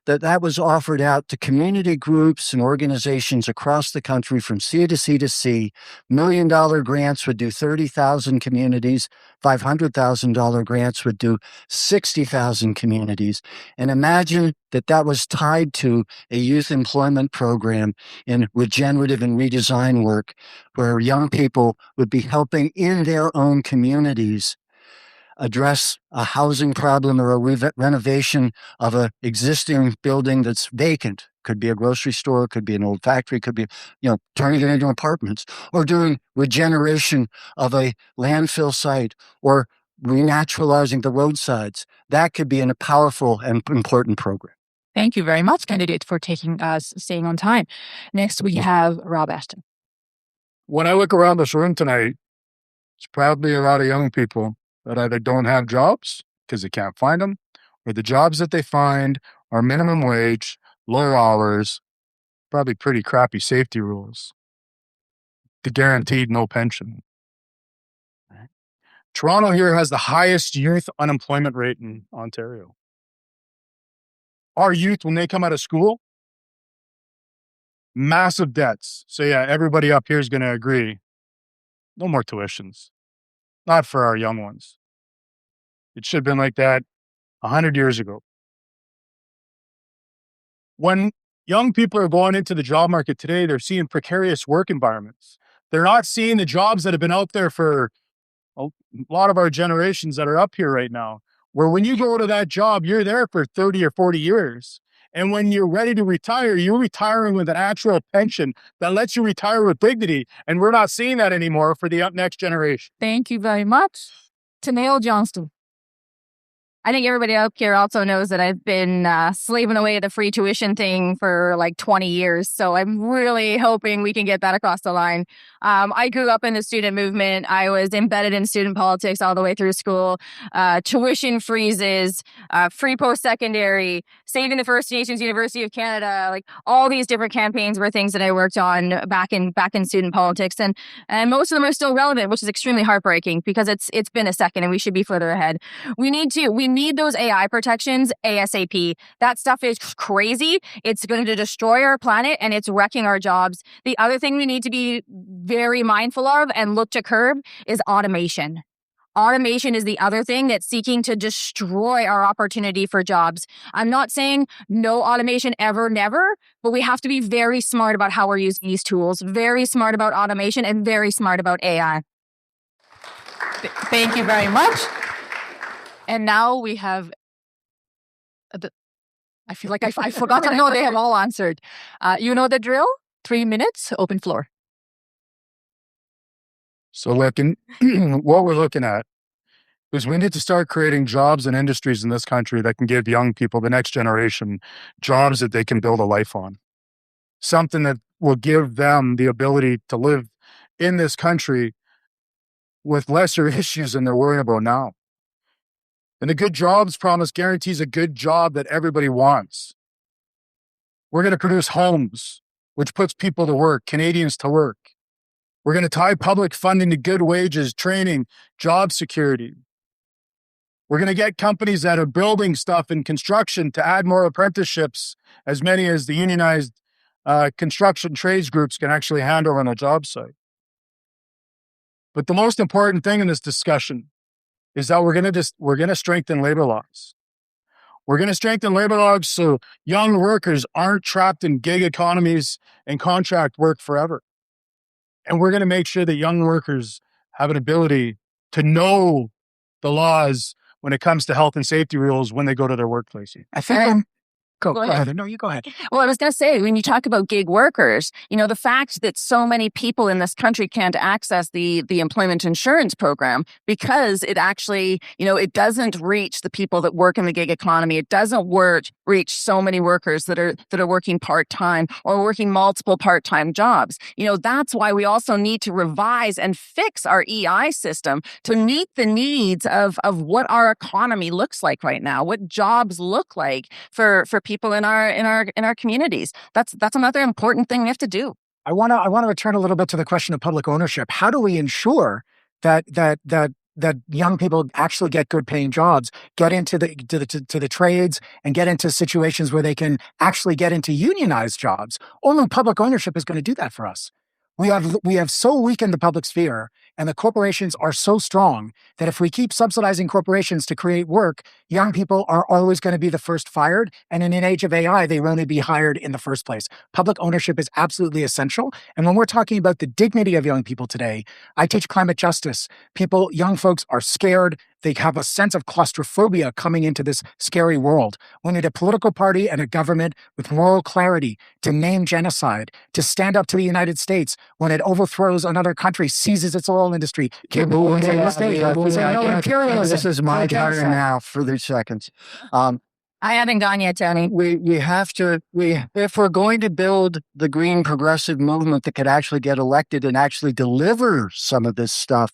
that was offered out to community groups and organizations across the country from sea to sea to sea. $1 million grants would do 30,000 communities. $500,000 grants would do 60,000 communities. And imagine that was tied to a youth employment program in regenerative and redesign work where young people would be helping in their own communities address a housing problem or a renovation of an existing building that's vacant. Could be a grocery store, could be an old factory, could be, turning it into apartments, or doing regeneration of a landfill site, or renaturalizing the roadsides. That could be a powerful and important program. Thank you very much, candidate, for staying on time. Next, we have Rob Ashton. When I look around this room tonight, it's probably a lot of young people that either don't have jobs because they can't find them, or the jobs that they find are minimum wage, low hours, probably pretty crappy safety rules, the guaranteed no pension. Toronto here has the highest youth unemployment rate in Ontario. Our youth, when they come out of school, massive debts. So yeah, everybody up here is going to agree. No more tuitions. Not for our young ones. It should have been like that 100 years ago. When young people are going into the job market today, they're seeing precarious work environments. They're not seeing the jobs that have been out there for a lot of our generations that are up here right now, where when you go to that job, you're there for 30 or 40 years. And when you're ready to retire, you're retiring with an actual pension that lets you retire with dignity. And we're not seeing that anymore for the next generation. Thank you very much. Taneo Johnston. I think everybody up here also knows that I've been slaving away at the free tuition thing for like 20 years. So I'm really hoping we can get that across the line. I grew up in the student movement. I was embedded in student politics all the way through school. Tuition freezes, free post-secondary, saving the First Nations University of Canada, like all these different campaigns were things that I worked on back in student politics. And most of them are still relevant, which is extremely heartbreaking because it's been a second and we should be further ahead. We need those AI protections ASAP. That stuff is crazy. It's going to destroy our planet and it's wrecking our jobs. The other thing we need to be very mindful of and look to curb is automation. Automation is the other thing that's seeking to destroy our opportunity for jobs. I'm not saying no automation ever, never, but we have to be very smart about how we're using these tools, very smart about automation, and very smart about AI. Thank you very much. And now we have, I feel like I forgot to know they have all answered. You know the drill? 3 minutes, open floor. So what we're looking at is we need to start creating jobs and industries in this country that can give young people, the next generation, jobs that they can build a life on. Something that will give them the ability to live in this country with lesser issues than they're worrying about now. And the Good Jobs Promise guarantees a good job that everybody wants. We're going to produce homes, which puts people to work, Canadians to work. We're going to tie public funding to good wages, training, job security. We're going to get companies that are building stuff in construction to add more apprenticeships, as many as the unionized construction trades groups can actually handle on a job site. But the most important thing in this discussion is that we're going to strengthen labor laws. We're going to strengthen labor laws so young workers aren't trapped in gig economies and contract work forever. And we're going to make sure that young workers have an ability to know the laws when it comes to health and safety rules when they go to their workplace. I think Go ahead. No, you go ahead. Well, I was going to say, when you talk about gig workers, the fact that so many people in this country can't access the employment insurance program because it actually, it doesn't reach the people that work in the gig economy. It doesn't reach so many workers that are working part-time or working multiple part-time jobs. That's why we also need to revise and fix our EI system to meet the needs of what our economy looks like right now, what jobs look like for people in our communities. That's another important thing we have to do. I want to return a little bit to the question of public ownership. How do we ensure that young people actually get good paying jobs, get into the trades, and get into situations where they can actually get into unionized jobs? Only public ownership is going to do that for us. We have so weakened the public sphere, and the corporations are so strong that if we keep subsidizing corporations to create work, young people are always going to be the first fired. And in an age of AI, they won't be hired in the first place. Public ownership is absolutely essential. And when we're talking about the dignity of young people today, I teach climate justice. Young folks are scared. They have a sense of claustrophobia coming into this scary world. We need a political party and a government with moral clarity to name genocide, to stand up to the United States when it overthrows another country, seizes its oil industry. This is my turn now for 30 seconds. I haven't gone yet, Tony. We have to, if we're going to build the green progressive movement that could actually get elected and actually deliver some of this stuff,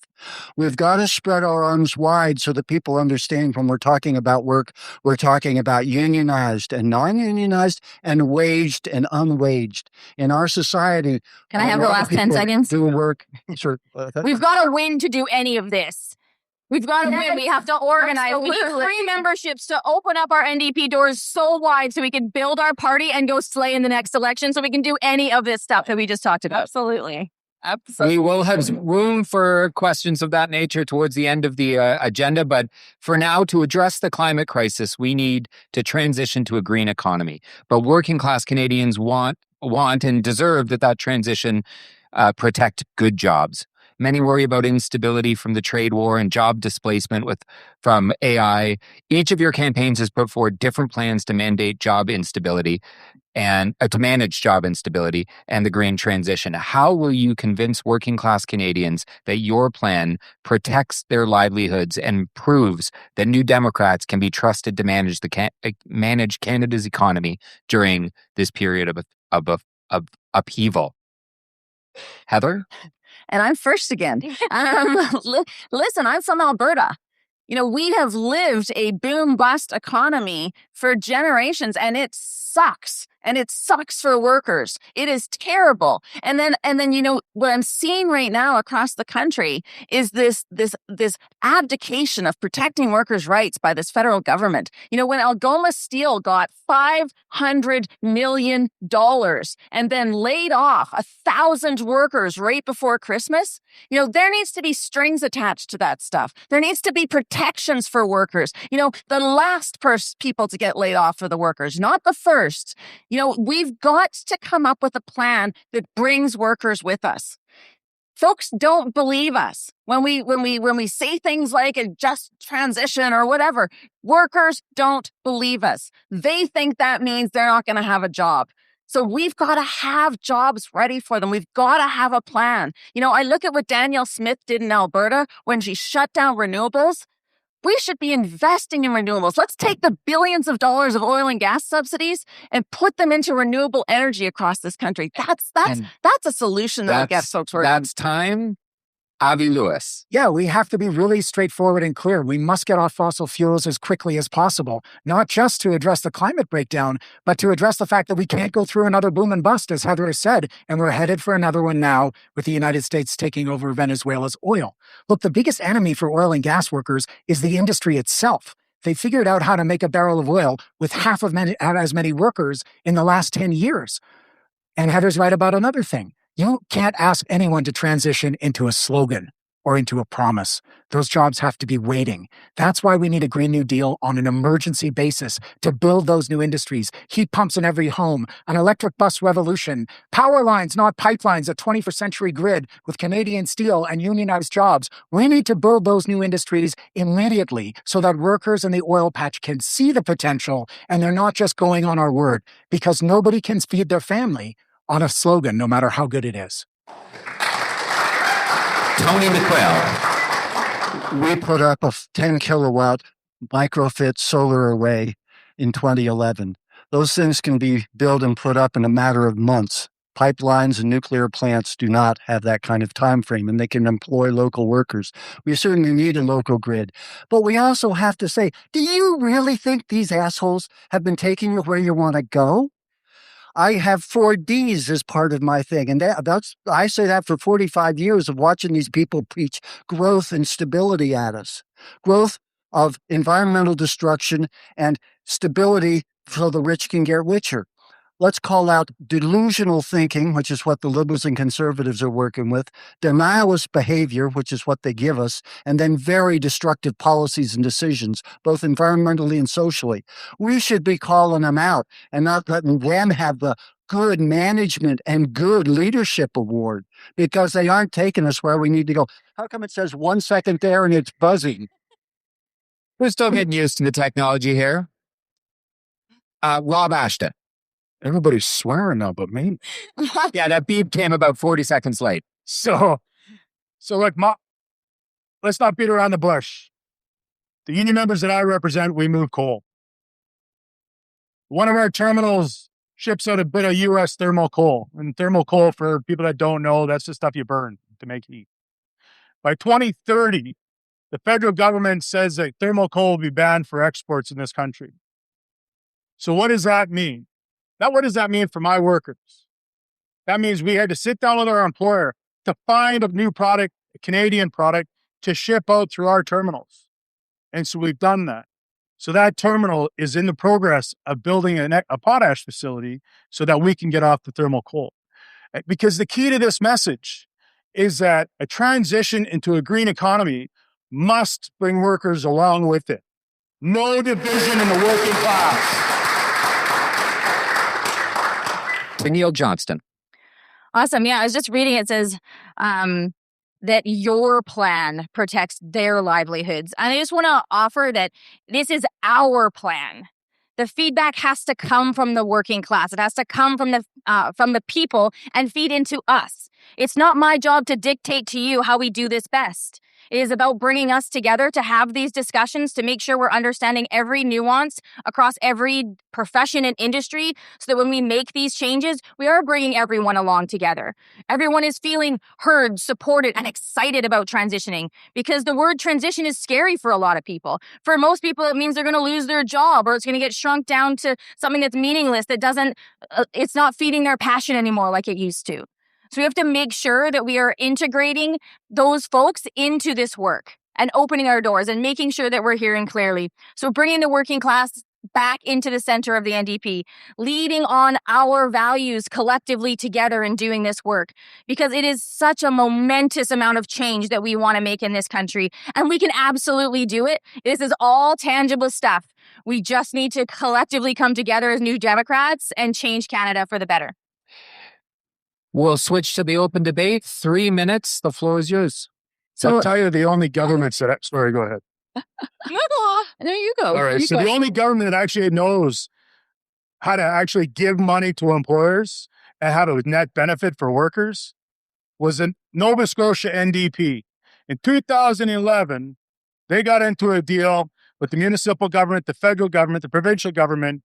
we've got to spread our arms wide so that people understand when we're talking about work, we're talking about unionized and non-unionized and waged and unwaged. In our society, can I have the last 10 seconds? Do work. Sure. We've got to win to do any of this. We've got to win. We have to organize. We need free memberships to open up our NDP doors so wide so we can build our party and go slay in the next election so we can do any of this stuff that we just talked about. Absolutely. We will have room for questions of that nature towards the end of the agenda. But for now, to address the climate crisis, we need to transition to a green economy. But working class Canadians want and deserve that transition protect good jobs. Many worry about instability from the trade war and job displacement from AI. Each of your campaigns has put forward different plans to mandate job instability and to manage job instability and the green transition. How will you convince working class Canadians that your plan protects their livelihoods and proves that New Democrats can be trusted to manage Canada's economy during this period of upheaval? Heather? And I'm first again. Listen, I'm from Alberta. We have lived a boom-bust economy for generations, and it sucks. And it sucks for workers. It is terrible. And then, what I'm seeing right now across the country is this abdication of protecting workers' rights by this federal government. When Algoma Steel got $500 million and then laid off 1,000 workers right before Christmas, there needs to be strings attached to that stuff. There needs to be protections for workers. The last people to get laid off are the workers, not the first. We've got to come up with a plan that brings workers with us. Folks don't believe us when we say things like a just transition or whatever. Workers don't believe us. They think that means they're not going to have a job. So we've got to have jobs ready for them. We've got to have a plan. I look at what Danielle Smith did in Alberta when she shut down renewables. We should be investing in renewables. Let's take the billions of dollars of oil and gas subsidies and put them into renewable energy across this country. That's a solution that will get folks working. That's time. Avi Lewis. Yeah, we have to be really straightforward and clear. We must get off fossil fuels as quickly as possible, not just to address the climate breakdown, but to address the fact that we can't go through another boom and bust, as Heather has said, and we're headed for another one now with the United States taking over Venezuela's oil. Look, the biggest enemy for oil and gas workers is the industry itself. They figured out how to make a barrel of oil with half of as many workers in the last 10 years. And Heather's right about another thing. You can't ask anyone to transition into a slogan or into a promise. Those jobs have to be waiting. That's why we need a Green New Deal on an emergency basis to build those new industries, heat pumps in every home, an electric bus revolution, power lines, not pipelines, a 21st century grid with Canadian steel and unionized jobs. We need to build those new industries immediately so that workers in the oil patch can see the potential and they're not just going on our word, because nobody can feed their family on a slogan, no matter how good it is. Tony McQuail. We put up a 10 kilowatt microfit solar array in 2011. Those things can be built and put up in a matter of months. Pipelines and nuclear plants do not have that kind of time frame, and they can employ local workers. We certainly need a local grid. But we also have to say, do you really think these assholes have been taking you where you want to go? I have 4Ds as part of my thing. And I say that for 45 years of watching these people preach growth and stability at us. Growth of environmental destruction and stability so the rich can get richer. Let's call out delusional thinking, which is what the liberals and conservatives are working with, denialist behavior, which is what they give us, and then very destructive policies and decisions, both environmentally and socially. We should be calling them out and not letting them have the good management and good leadership award, because they aren't taking us where we need to go. How come it says 1 second there and it's buzzing? We're still getting used to the technology here. Rob Ashton. Everybody's swearing now but me. Yeah, that beep came about 40 seconds late. So look, let's not beat around the bush. The union members that I represent, we move coal. One of our terminals ships out a bit of U.S. thermal coal. And thermal coal, for people that don't know, that's the stuff you burn to make heat. By 2030, the federal government says that thermal coal will be banned for exports in this country. So what does that mean? Now, what does that mean for my workers? That means we had to sit down with our employer to find a new product, a Canadian product, to ship out through our terminals. And so we've done that. So that terminal is in the progress of building a potash facility so that we can get off the thermal coal. Because the key to this message is that a transition into a green economy must bring workers along with it. No division in the working class. To Neil Johnston. Awesome. Yeah, I was just reading. It says that your plan protects their livelihoods. And I just want to offer that this is our plan. The feedback has to come from the working class. It has to come from the people and feed into us. It's not my job to dictate to you how we do this best. It is about bringing us together to have these discussions, to make sure we're understanding every nuance across every profession and industry, so that when we make these changes, we are bringing everyone along together. Everyone is feeling heard, supported, and excited about transitioning, because the word transition is scary for a lot of people. For most people, it means they're going to lose their job, or it's going to get shrunk down to something that's meaningless, that it's not feeding their passion anymore like it used to. So we have to make sure that we are integrating those folks into this work and opening our doors and making sure that we're hearing clearly. So bringing the working class back into the center of the NDP, leading on our values collectively together in doing this work, because it is such a momentous amount of change that we want to make in this country. And we can absolutely do it. This is all tangible stuff. We just need to collectively come together as New Democrats and change Canada for the better. We'll switch to the open debate. 3 minutes. The floor is yours. So I'll tell you the only governments that... Sorry, go ahead. No, there you go. All right, the only government that actually knows how to actually give money to employers and how to net benefit for workers was the Nova Scotia NDP. In 2011, they got into a deal with the municipal government, the federal government, the provincial government,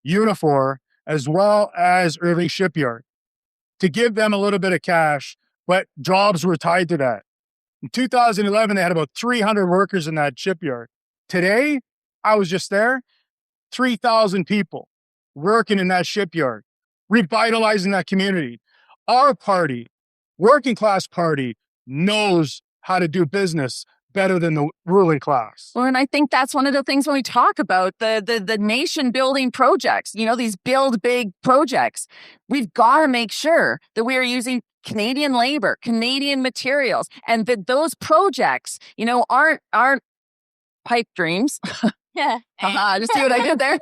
Unifor, as well as Irving Shipyard, to give them a little bit of cash, but jobs were tied to that. In 2011, they had about 300 workers in that shipyard. Today, I was just there, 3,000 people working in that shipyard, revitalizing that community. Our party, working class party, knows how to do business better than the ruling class. Well, and I think that's one of the things when we talk about the nation building projects, these build big projects, we've got to make sure that we are using Canadian labor, Canadian materials, and that those projects, aren't pipe dreams. Yeah. Just see what I did there?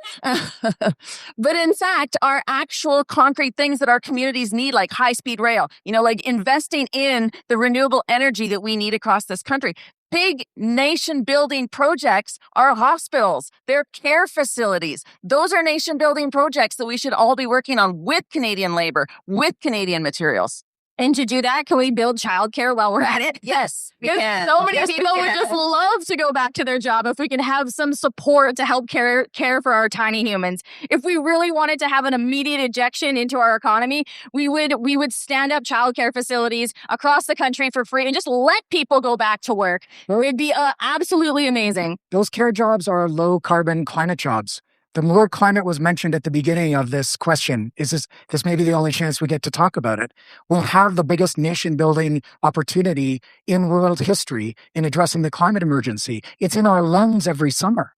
But in fact, are actual concrete things that our communities need, like high-speed rail, like investing in the renewable energy that we need across this country. Big nation-building projects are hospitals. They're care facilities. Those are nation-building projects that we should all be working on with Canadian labor, with Canadian materials. And to do that, can we build childcare while we're at it? Yes, we Because can. so many Yes, we people would can. just love to go back to their job if we can have some support to help care for our tiny humans. If we really wanted to have an immediate injection into our economy, we would stand up childcare facilities across the country for free and just let people go back to work. It'd be absolutely amazing. Those care jobs are low carbon climate jobs. The word climate was mentioned at the beginning of this question. This may be the only chance we get to talk about it. We'll have the biggest nation building opportunity in world history in addressing the climate emergency. It's in our lungs every summer.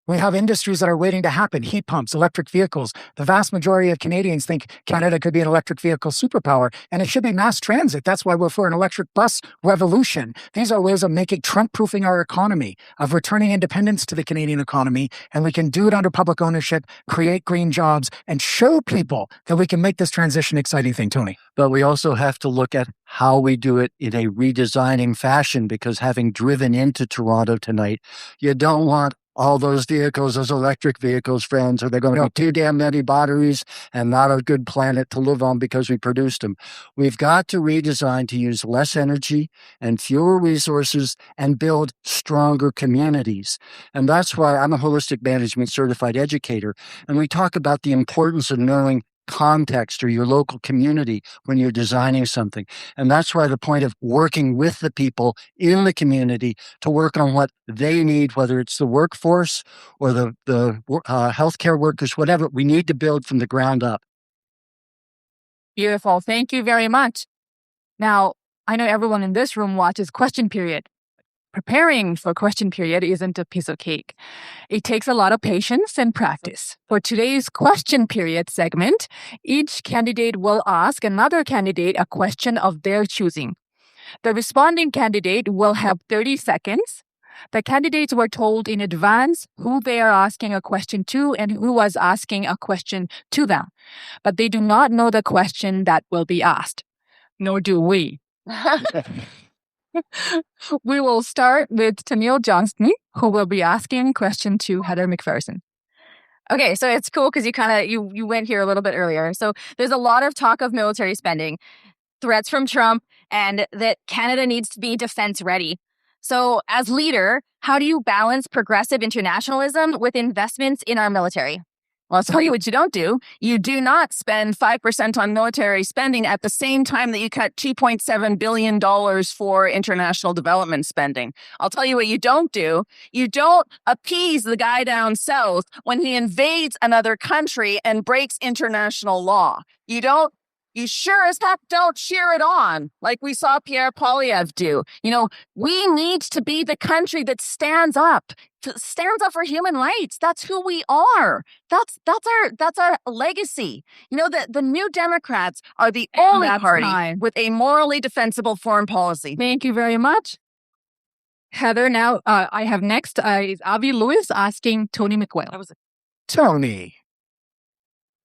We have industries that are waiting to happen, heat pumps, electric vehicles. The vast majority of Canadians think Canada could be an electric vehicle superpower, and it should be mass transit. That's why we're for an electric bus revolution. These are ways of making Trump-proofing our economy, of returning independence to the Canadian economy, and we can do it under public ownership, create green jobs, and show people that we can make this transition exciting thing, Tony. But we also have to look at how we do it in a redesigning fashion, because having driven into Toronto tonight, you don't want all those vehicles as electric vehicles, friends, or they're going to be too damn many batteries and not a good planet to live on because we produced them. We've got to redesign to use less energy and fewer resources and build stronger communities. And that's why I'm a holistic management certified educator. And we talk about the importance of knowing context or your local community when you're designing something. And that's why the point of working with the people in the community to work on what they need, whether it's the workforce or the healthcare workers, whatever, we need to build from the ground up. Beautiful. Thank you very much. Now, I know everyone in this room watches Question Period. Preparing for Question Period isn't a piece of cake. It takes a lot of patience and practice. For today's Question Period segment, each candidate will ask another candidate a question of their choosing. The responding candidate will have 30 seconds. The candidates were told in advance who they are asking a question to and who was asking a question to them. But they do not know the question that will be asked. Nor do we. We will start with Tennille Johnston, who will be asking a question to Heather McPherson. Okay, so it's cool because you went here a little bit earlier. So there's a lot of talk of military spending, threats from Trump, and that Canada needs to be defense ready. So as leader, how do you balance progressive internationalism with investments in our military? Well, I'll tell you what you don't do. You do not spend 5% on military spending at the same time that you cut $2.7 billion for international development spending. I'll tell you what you don't do. You don't appease the guy down south when he invades another country and breaks international law. You sure as heck don't cheer it on like we saw Pierre Poilievre do. We need to be the country that stands up for human rights. That's who we are. That's our legacy. The New Democrats are the only party with a morally defensible foreign policy. Thank you very much. Heather, now I have next is Avi Lewis asking Tony McWhale. Tony.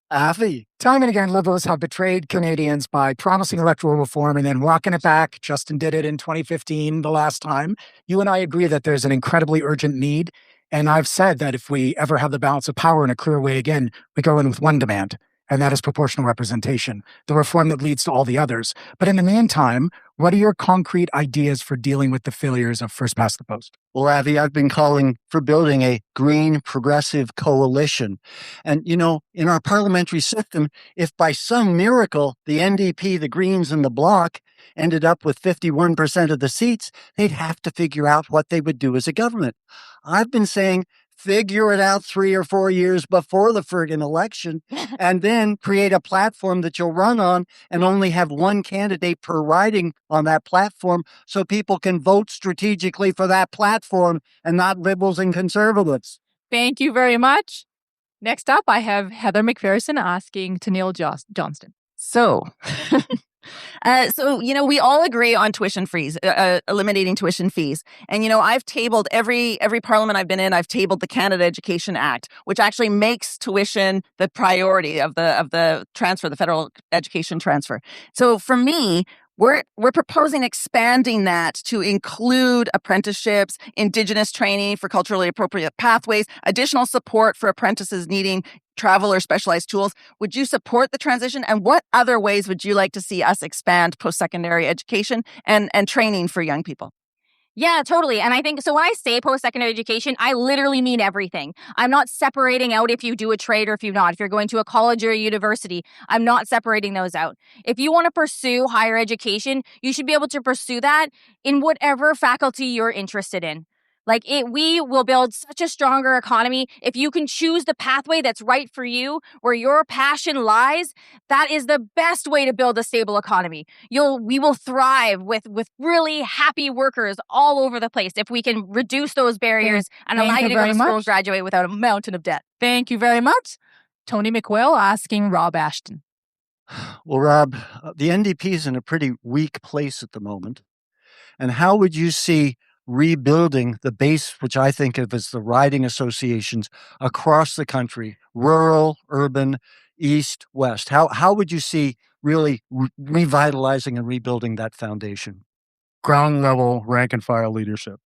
Avi. Time and again, Liberals have betrayed Canadians by promising electoral reform and then walking it back. Justin did it in 2015, the last time. You and I agree that there's an incredibly urgent need. And I've said that if we ever have the balance of power in a clear way again, we go in with one demand, and that is proportional representation, the reform that leads to all the others. But in the meantime, what are your concrete ideas for dealing with the failures of first past the post? Well, Avi, I've been calling for building a green progressive coalition. And, in our parliamentary system, if by some miracle the NDP, the Greens, and the Bloc ended up with 51% of the seats, they'd have to figure out what they would do as a government. I've been saying, figure it out 3 or 4 years before the friggin' election, and then create a platform that you'll run on and only have one candidate per riding on that platform so people can vote strategically for that platform and not liberals and conservatives. Thank you very much. Next up, I have Heather McPherson asking Tennille Johnston. So, we all agree on tuition fees, eliminating tuition fees. And, I've tabled every parliament I've been in, I've tabled the Canada Education Act, which actually makes tuition the priority of the transfer, the federal education transfer. So for me, we're proposing expanding that to include apprenticeships, Indigenous training for culturally appropriate pathways, additional support for apprentices needing travel or specialized tools. Would you support the transition? And what other ways would you like to see us expand post-secondary education and training for young people? Yeah, totally. And I think, so when I say post-secondary education, I literally mean everything. I'm not separating out if you do a trade or if you're not. If you're going to a college or a university, I'm not separating those out. If you want to pursue higher education, you should be able to pursue that in whatever faculty you're interested in. We will build such a stronger economy if you can choose the pathway that's right for you, where your passion lies. That is the best way to build a stable economy. We will thrive with really happy workers all over the place if we can reduce those barriers and allow you to go to school and graduate without a mountain of debt. Thank you very much. Tony McWell asking Rob Ashton. Well, Rob, the NDP is in a pretty weak place at the moment. And how would you see rebuilding the base, which I think of as the riding associations across the country, rural, urban, east, west? How would you see really revitalizing and rebuilding that foundation? Ground level rank and file leadership.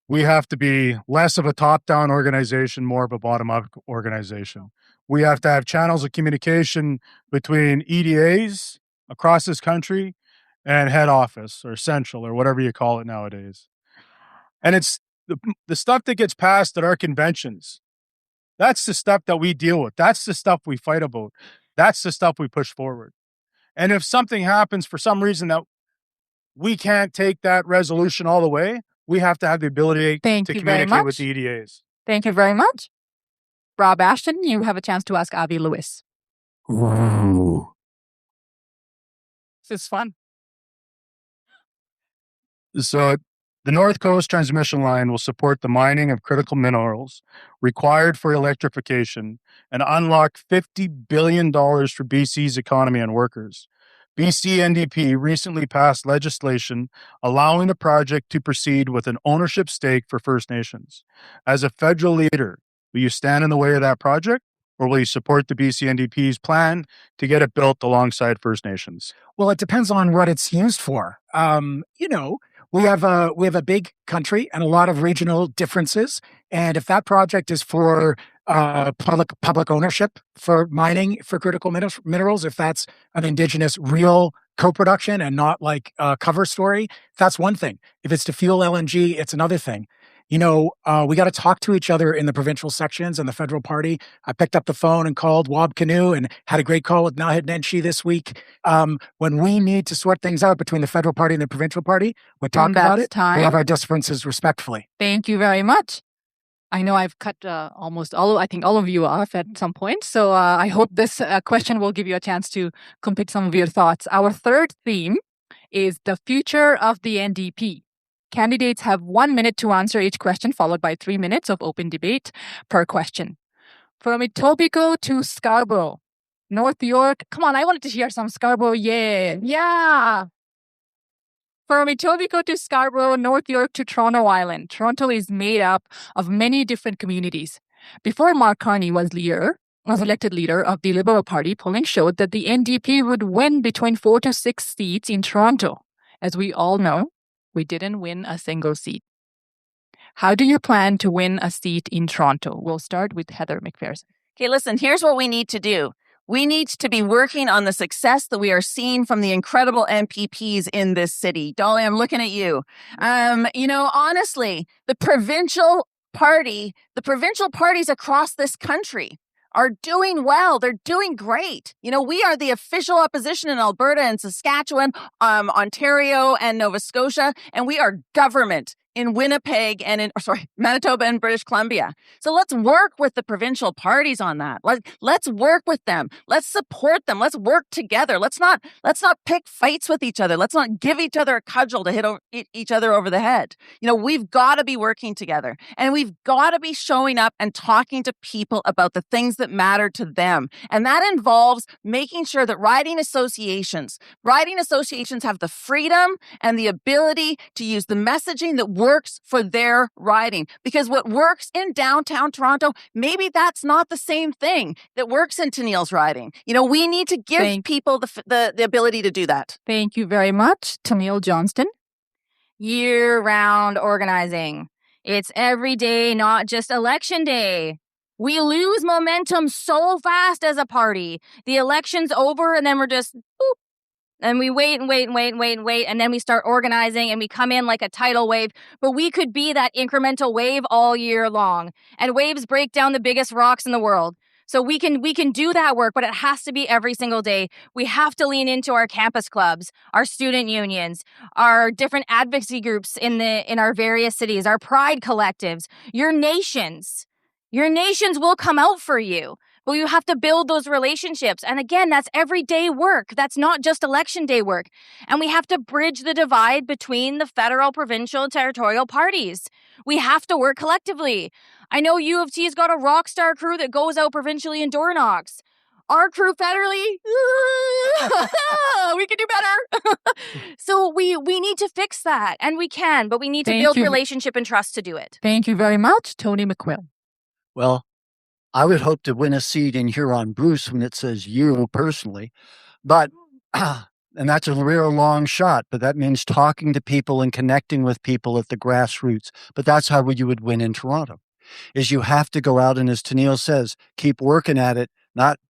We have to be less of a top-down organization, more of a bottom-up organization. We have to have channels of communication between EDAs across this country and head office or central or whatever you call it nowadays. And it's the stuff that gets passed at our conventions. That's the stuff that we deal with. That's the stuff we fight about. That's the stuff we push forward. And if something happens for some reason that we can't take that resolution all the way, we have to have the ability to communicate with the EDAs. Thank you very much. Rob Ashton, you have a chance to ask Avi Lewis. Ooh. This is fun. So the North Coast Transmission Line will support the mining of critical minerals required for electrification and unlock $50 billion for BC's economy and workers. BC NDP recently passed legislation allowing the project to proceed with an ownership stake for First Nations. As a federal leader, will you stand in the way of that project, or will you support the BC NDP's plan to get it built alongside First Nations? Well, it depends on what it's used for. We have a big country and a lot of regional differences. And if that project is for public ownership for mining for critical minerals, if that's an Indigenous real co-production and not like a cover story, that's one thing. If it's to fuel LNG, it's another thing. We got to talk to each other in the provincial sections and the federal party. I picked up the phone and called Wab Canoe and had a great call with Nahid Nenshi this week. When we need to sort things out between the federal party and the provincial party, we'll talk about it. We have our differences respectfully. Thank you very much. I know I've cut almost all of you off at some point. So I hope this question will give you a chance to complete some of your thoughts. Our third theme is the future of the NDP. Candidates have 1 minute to answer each question, followed by 3 minutes of open debate per question. From Etobicoke to Scarborough, North York. Come on, I wanted to hear some Scarborough. Yeah. From Etobicoke to Scarborough, North York to Toronto Island. Toronto is made up of many different communities. Before Mark Carney was elected leader of the Liberal Party, polling showed that the NDP would win between 4 to 6 seats in Toronto. As we all know, we didn't win a single seat. How do you plan to win a seat in Toronto? We'll start with Heather McPherson. Okay, listen, here's what we need to do. We need to be working on the success that we are seeing from the incredible MPPs in this city. Dolly, I'm looking at you. Honestly, the provincial parties across this country are doing well. They're doing great. We are the official opposition in Alberta and Saskatchewan, Ontario and Nova Scotia, and we are government in Winnipeg and Manitoba and British Columbia. So let's work with the provincial parties on that. Let's work with them. Let's support them. Let's work together. Let's not pick fights with each other. Let's not give each other a cudgel to hit each other over the head. We've got to be working together, and we've got to be showing up and talking to people about the things that matter to them. And that involves making sure that riding associations have the freedom and the ability to use the messaging that works for their riding. Because what works in downtown Toronto, maybe that's not the same thing that works in Tennille's riding. We need to give people the ability to do that. Thank you very much, Tennille Johnston. Year-round organizing. It's every day, not just election day. We lose momentum so fast as a party. The election's over and then we're just boop. And we wait, and then we start organizing and we come in like a tidal wave. But we could be that incremental wave all year long. And waves break down the biggest rocks in the world. So we can do that work, but it has to be every single day. We have to lean into our campus clubs, our student unions, our different advocacy groups in our various cities, our pride collectives, your nations. Your nations will come out for you. But you have to build those relationships. And again, that's everyday work. That's not just election day work. And we have to bridge the divide between the federal, provincial, and territorial parties. We have to work collectively. I know U of T's got a rock star crew that goes out provincially and door knocks. Our crew federally, we can do better. So we need to fix that. And we can, but we need to build relationship and trust to do it. Thank you very much, Tony McQuill. Well, I would hope to win a seat in Huron-Bruce when it says you personally, but, and that's a real long shot, but that means talking to people and connecting with people at the grassroots. But that's how you would win in Toronto, is you have to go out and, as Tennille says, keep working at it.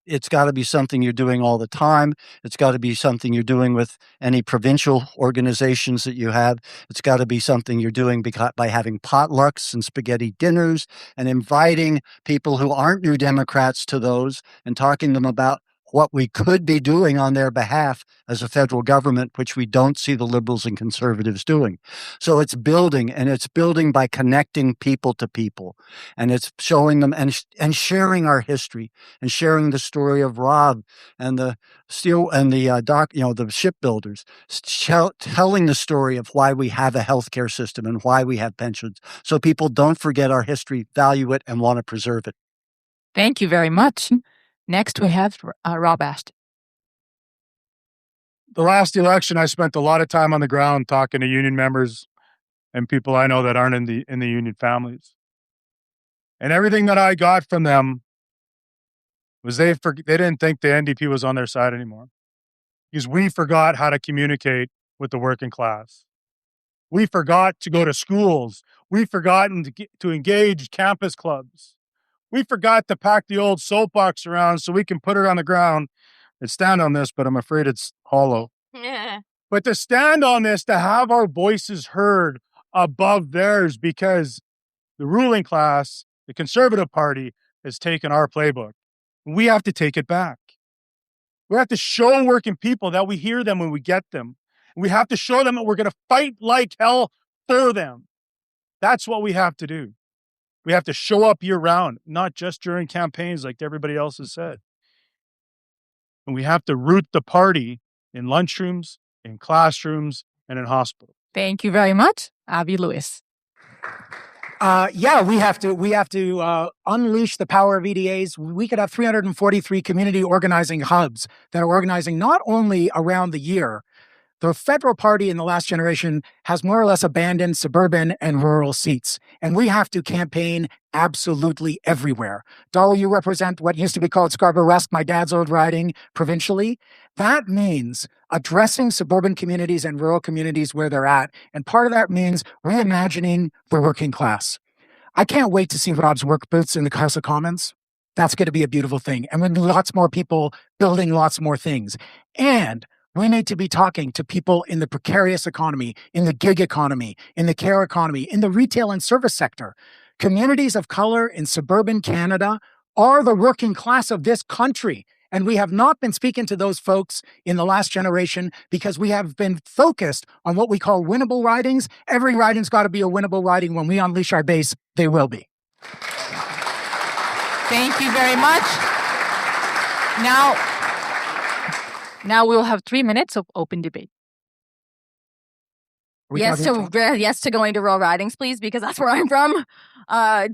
It's got to be something you're doing all the time. It's got to be something you're doing with any provincial organizations that you have. It's got to be something you're doing by having potlucks and spaghetti dinners and inviting people who aren't New Democrats to those and talking to them about what we could be doing on their behalf as a federal government, which we don't see the Liberals and Conservatives doing. So it's building, and it's building by connecting people to people, and it's showing them and sharing our history and sharing the story of Rob and the steel and the shipbuilders, telling the story of why we have a healthcare system and why we have pensions, so people don't forget our history, value it, and want to preserve it. Thank you very much. Next, we have Rob Ashton. The last election, I spent a lot of time on the ground talking to union members and people I know that aren't in the union families. And everything that I got from them was they didn't think the NDP was on their side anymore, because we forgot how to communicate with the working class. We forgot to go to schools. We've forgotten to engage campus clubs. We forgot to pack the old soapbox around so we can put it on the ground and stand on this, but I'm afraid it's hollow. Yeah. But to stand on this, to have our voices heard above theirs, because the ruling class, the Conservative Party, has taken our playbook. We have to take it back. We have to show working people that we hear them when we get them. We have to show them that we're going to fight like hell for them. That's what we have to do. We have to show up year round, not just during campaigns like everybody else has said. And we have to root the party in lunchrooms, in classrooms, and in hospitals. Thank you very much, Avi Lewis. We have to unleash the power of EDAs. We could have 343 community organizing hubs that are organizing not only around the year. The federal party in the last generation has more or less abandoned suburban and rural seats, and we have to campaign absolutely everywhere. Dolly, you represent what used to be called Scarborough West, my dad's old riding, provincially. That means addressing suburban communities and rural communities where they're at, and part of that means reimagining the working class. I can't wait to see Rob's work booths in the House of Commons. that's going to be a beautiful thing. And when lots more people building lots more things. And we need to be talking to people in the precarious economy, in the gig economy, in the care economy, in the retail and service sector. Communities of color in suburban Canada are the working class of this country. And we have not been speaking to those folks in the last generation because we have been focused on what we call winnable ridings. Every riding's got to be a winnable riding. When we unleash our base, they will be. Thank you very much. Now we'll have 3 minutes of open debate. Yes to going to rural ridings, please, because that's where I'm from. I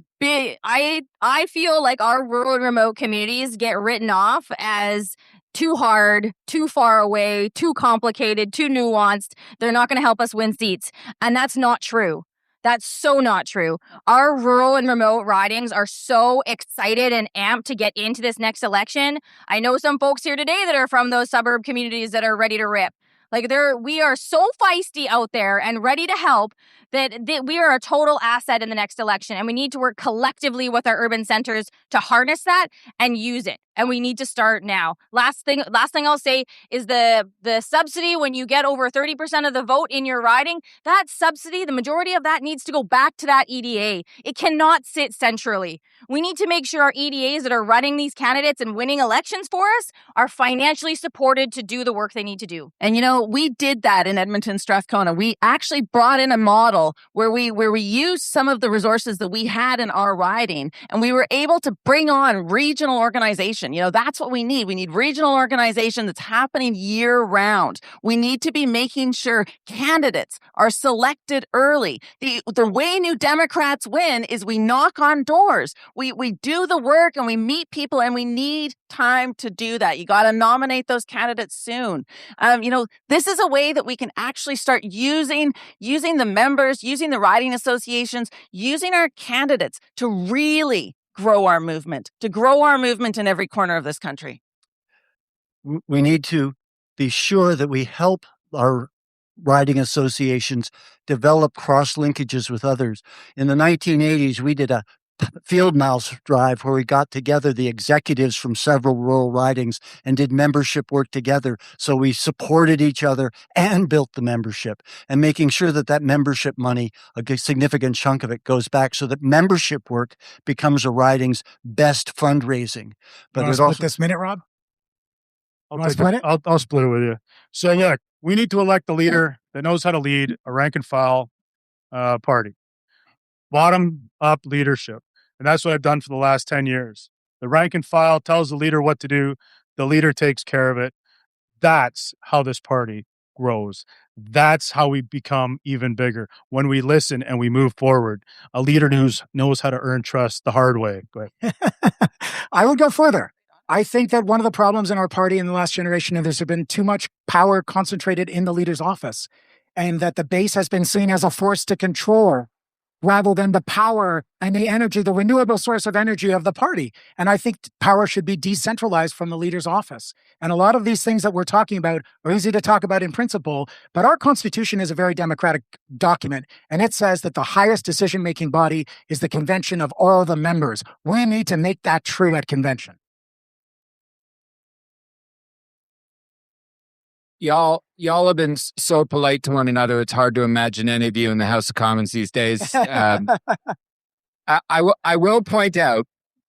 feel like our rural and remote communities get written off as too hard, too far away, too complicated, too nuanced. They're not going to help us win seats. And that's not true. That's so not true. Our rural and remote ridings are so excited and amped to get into this next election. I know some folks here today that are from those suburb communities that are ready to rip. We are so feisty out there and ready to help that we are a total asset in the next election. And we need to work collectively with our urban centers to harness that and use it. And we need to start now. Last thing I'll say is the subsidy, when you get over 30% of the vote in your riding, that subsidy, the majority of that needs to go back to that EDA. It cannot sit centrally. We need to make sure our EDAs that are running these candidates and winning elections for us are financially supported to do the work they need to do. And we did that in Edmonton, Strathcona. We actually brought in a model where we used some of the resources that we had in our riding, and we were able to bring on regional organization. That's what we need. We need regional organization that's happening year round. We need to be making sure candidates are selected early. The way New Democrats win is we knock on doors. We do the work and we meet people, and we need time to do that. You got to nominate those candidates soon. This is a way that we can actually start using the members, using the riding associations, using our candidates to really grow our movement in every corner of this country. We need to be sure that we help our riding associations develop cross linkages with others. In the 1980s, we did a field mouse drive where we got together the executives from several rural ridings and did membership work together. So we supported each other and built the membership, and making sure that membership money, a significant chunk of it, goes back so that membership work becomes a riding's best fundraising. But there's also this minute, Rob. I'll split it with you. So look, we need to elect a leader that knows how to lead a rank and file party. Bottom up leadership. And that's what I've done for the last 10 years. The rank and file tells the leader what to do. The leader takes care of it. That's how this party grows. That's how we become even bigger. When we listen and we move forward, a leader knows how to earn trust the hard way. Go ahead. I would go further. I think that one of the problems in our party in the last generation is there's been too much power concentrated in the leader's office, and that the base has been seen as a force to control rather than the power and the energy, the renewable source of energy of the party. And I think power should be decentralized from the leader's office. And a lot of these things that we're talking about are easy to talk about in principle, but our Constitution is a very democratic document, and it says that the highest decision-making body is the convention of all the members. We need to make that true at convention. Y'all have been so polite to one another. It's hard to imagine any of you in the House of Commons these days. I will point out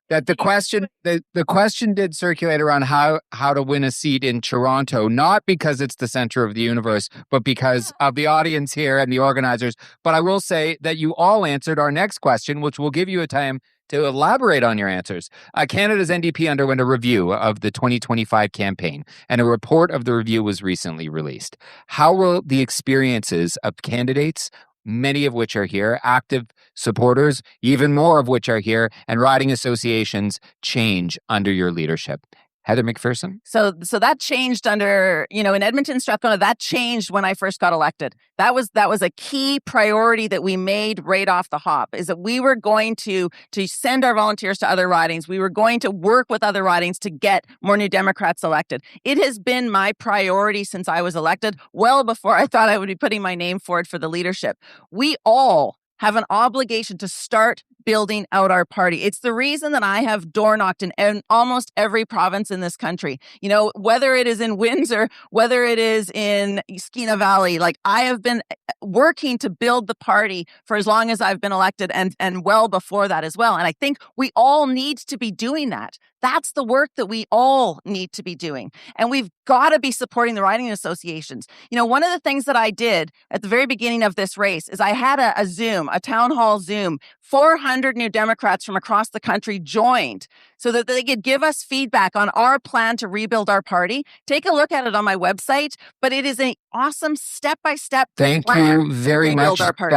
that the question did circulate around how to win a seat in Toronto, not because it's the center of the universe, but because of the audience here and the organizers. But I will say that you all answered our next question, which will give you a time to elaborate on your answers. Canada's NDP underwent a review of the 2025 campaign, and a report of the review was recently released. How will the experiences of candidates, many of which are here, active supporters, even more of which are here, and riding associations change under your leadership? Heather McPherson? So that changed under, in Edmonton, Strathcona, that changed when I first got elected. That was a key priority that we made right off the hop, is that we were going to send our volunteers to other ridings. We were going to work with other ridings to get more New Democrats elected. It has been my priority since I was elected, well before I thought I would be putting my name forward for the leadership. We all have an obligation to start building out our party. It's the reason that I have door knocked in almost every province in this country. You know, whether it is in Windsor, whether it is in Skeena Valley, like I have been working to build the party for as long as I've been elected and well before that as well. And I think we all need to be doing that. That's the work that we all need to be doing. And we've got to be supporting the riding associations. You know, one of the things that I did at the very beginning of this race is I had a Zoom, a town hall Zoom. 400 New Democrats from across the country joined so that they could give us feedback on our plan to rebuild our party. Take a look at it on my website, but it is an awesome step-by-step Thank plan you very to much. rebuild our party.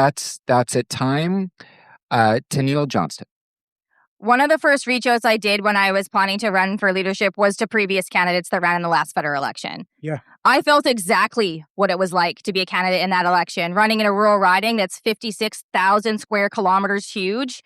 That's it time. Tennille Johnston. One of the first reach outs I did when I was planning to run for leadership was to previous candidates that ran in the last federal election. Yeah. I felt exactly what it was like to be a candidate in that election, running in a rural riding that's 56,000 square kilometers huge.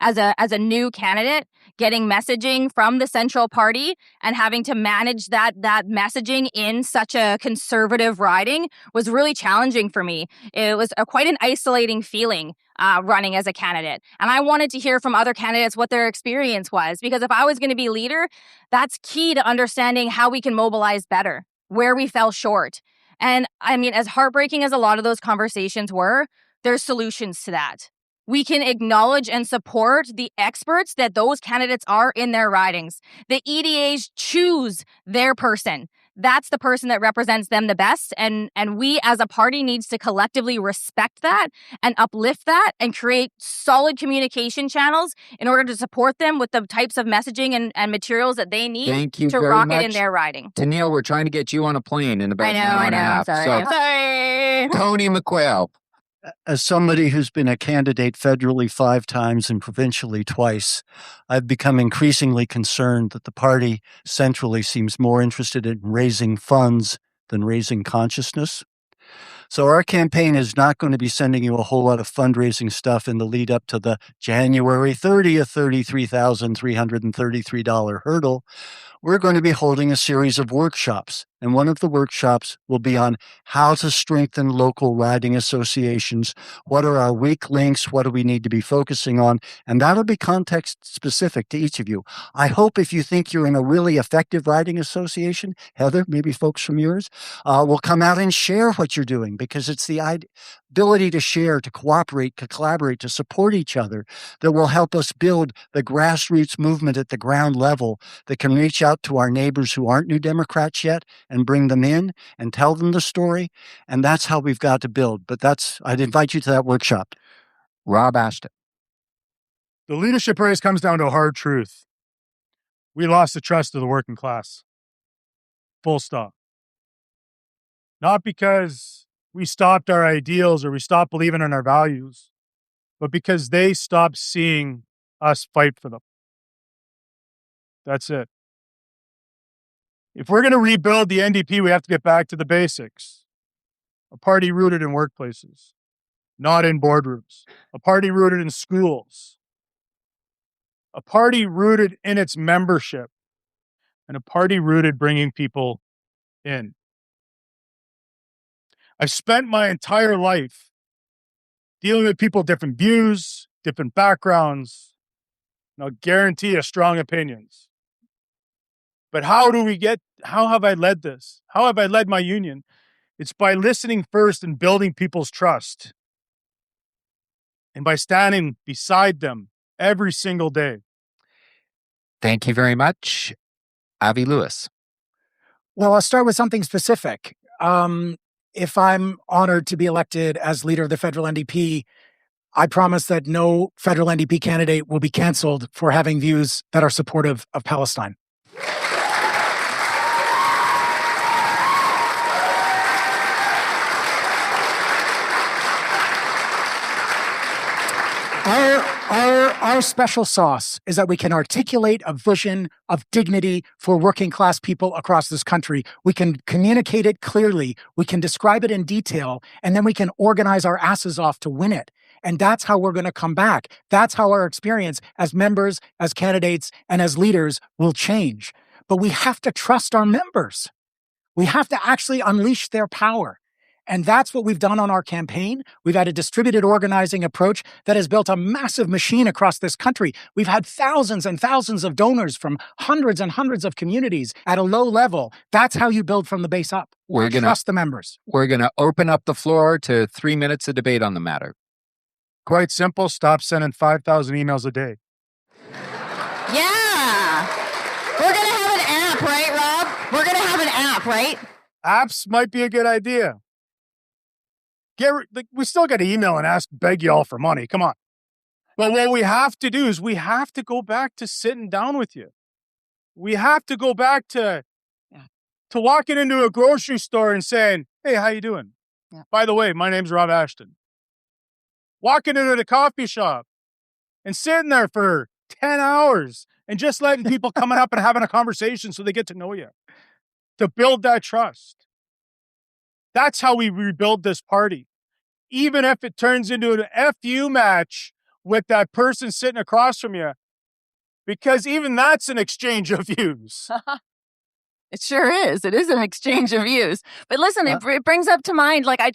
As a new candidate, getting messaging from the central party and having to manage that messaging in such a conservative riding was really challenging for me. It was quite an isolating feeling running as a candidate. And I wanted to hear from other candidates what their experience was, because if I was going to be leader, that's key to understanding how we can mobilize better, where we fell short. And I mean, as heartbreaking as a lot of those conversations were, there's solutions to that. We can acknowledge and support the experts that those candidates are in their ridings. The EDAs choose their person. That's the person that represents them the best. And we as a party needs to collectively respect that and uplift that and create solid communication channels in order to support them with the types of messaging and materials that they need Thank you to very rock much. it in their riding. Tennille, we're trying to get you on a plane in about I know, an hour and a half. Sorry. Tony McQuail. As somebody who's been a candidate federally 5 times and provincially twice, I've become increasingly concerned that the party centrally seems more interested in raising funds than raising consciousness. So our campaign is not going to be sending you a whole lot of fundraising stuff in the lead up to the January 30th, $33,333 hurdle. We're going to be holding a series of workshops, and one of the workshops will be on how to strengthen local riding associations. What are our weak links? What do we need to be focusing on? And that'll be context specific to each of you. I hope if you think you're in a really effective riding association, Heather, maybe folks from yours, will come out and share what you're doing, because it's the ability to share, to cooperate, to collaborate, to support each other that will help us build the grassroots movement at the ground level that can reach out to our neighbors who aren't New Democrats yet and bring them in and tell them the story. And that's how we've got to build. But I'd invite you to that workshop. Rob Ashton. The leadership race comes down to a hard truth. We lost the trust of the working class. Full stop. Not because we stopped our ideals or we stopped believing in our values, but because they stopped seeing us fight for them. That's it. If we're going to rebuild the NDP, we have to get back to the basics. A party rooted in workplaces, not in boardrooms. A party rooted in schools. A party rooted in its membership. And a party rooted bringing people in. I've spent my entire life dealing with people with different views, different backgrounds, and I'll guarantee you strong opinions. But how have I led this? How have I led my union? It's by listening first and building people's trust. And by standing beside them every single day. Thank you very much. Avi Lewis. Well, I'll start with something specific. If I'm honored to be elected as leader of the federal NDP, I promise that no federal NDP candidate will be canceled for having views that are supportive of Palestine. Our special sauce is that we can articulate a vision of dignity for working class people across this country. We can communicate it clearly. We can describe it in detail, and then we can organize our asses off to win it. And that's how we're going to come back. That's how our experience as members, as candidates, and as leaders will change. But we have to trust our members. We have to actually unleash their power. And that's what we've done on our campaign. We've had a distributed organizing approach that has built a massive machine across this country. We've had thousands and thousands of donors from hundreds and hundreds of communities at a low level. That's how you build from the base up. Trust the members. We're going to open up the floor to 3 minutes of debate on the matter. Quite simple. Stop sending 5,000 emails a day. Yeah. We're going to have an app, right, Rob? We're going to have an app, right? Apps might be a good idea. We still got to email and beg you all for money. Come on. But what we have to do is we have to go back to sitting down with you. We have to go back to walking into a grocery store and saying, hey, how you doing? Yeah. By the way, my name's Rob Ashton. Walking into the coffee shop and sitting there for 10 hours and just letting people coming up and having a conversation so they get to know you. To build that trust. That's how we rebuild this party. Even if it turns into an FU match with that person sitting across from you, because even that's an exchange of views. It sure is. It is an exchange of views. But listen, it brings up to mind, like I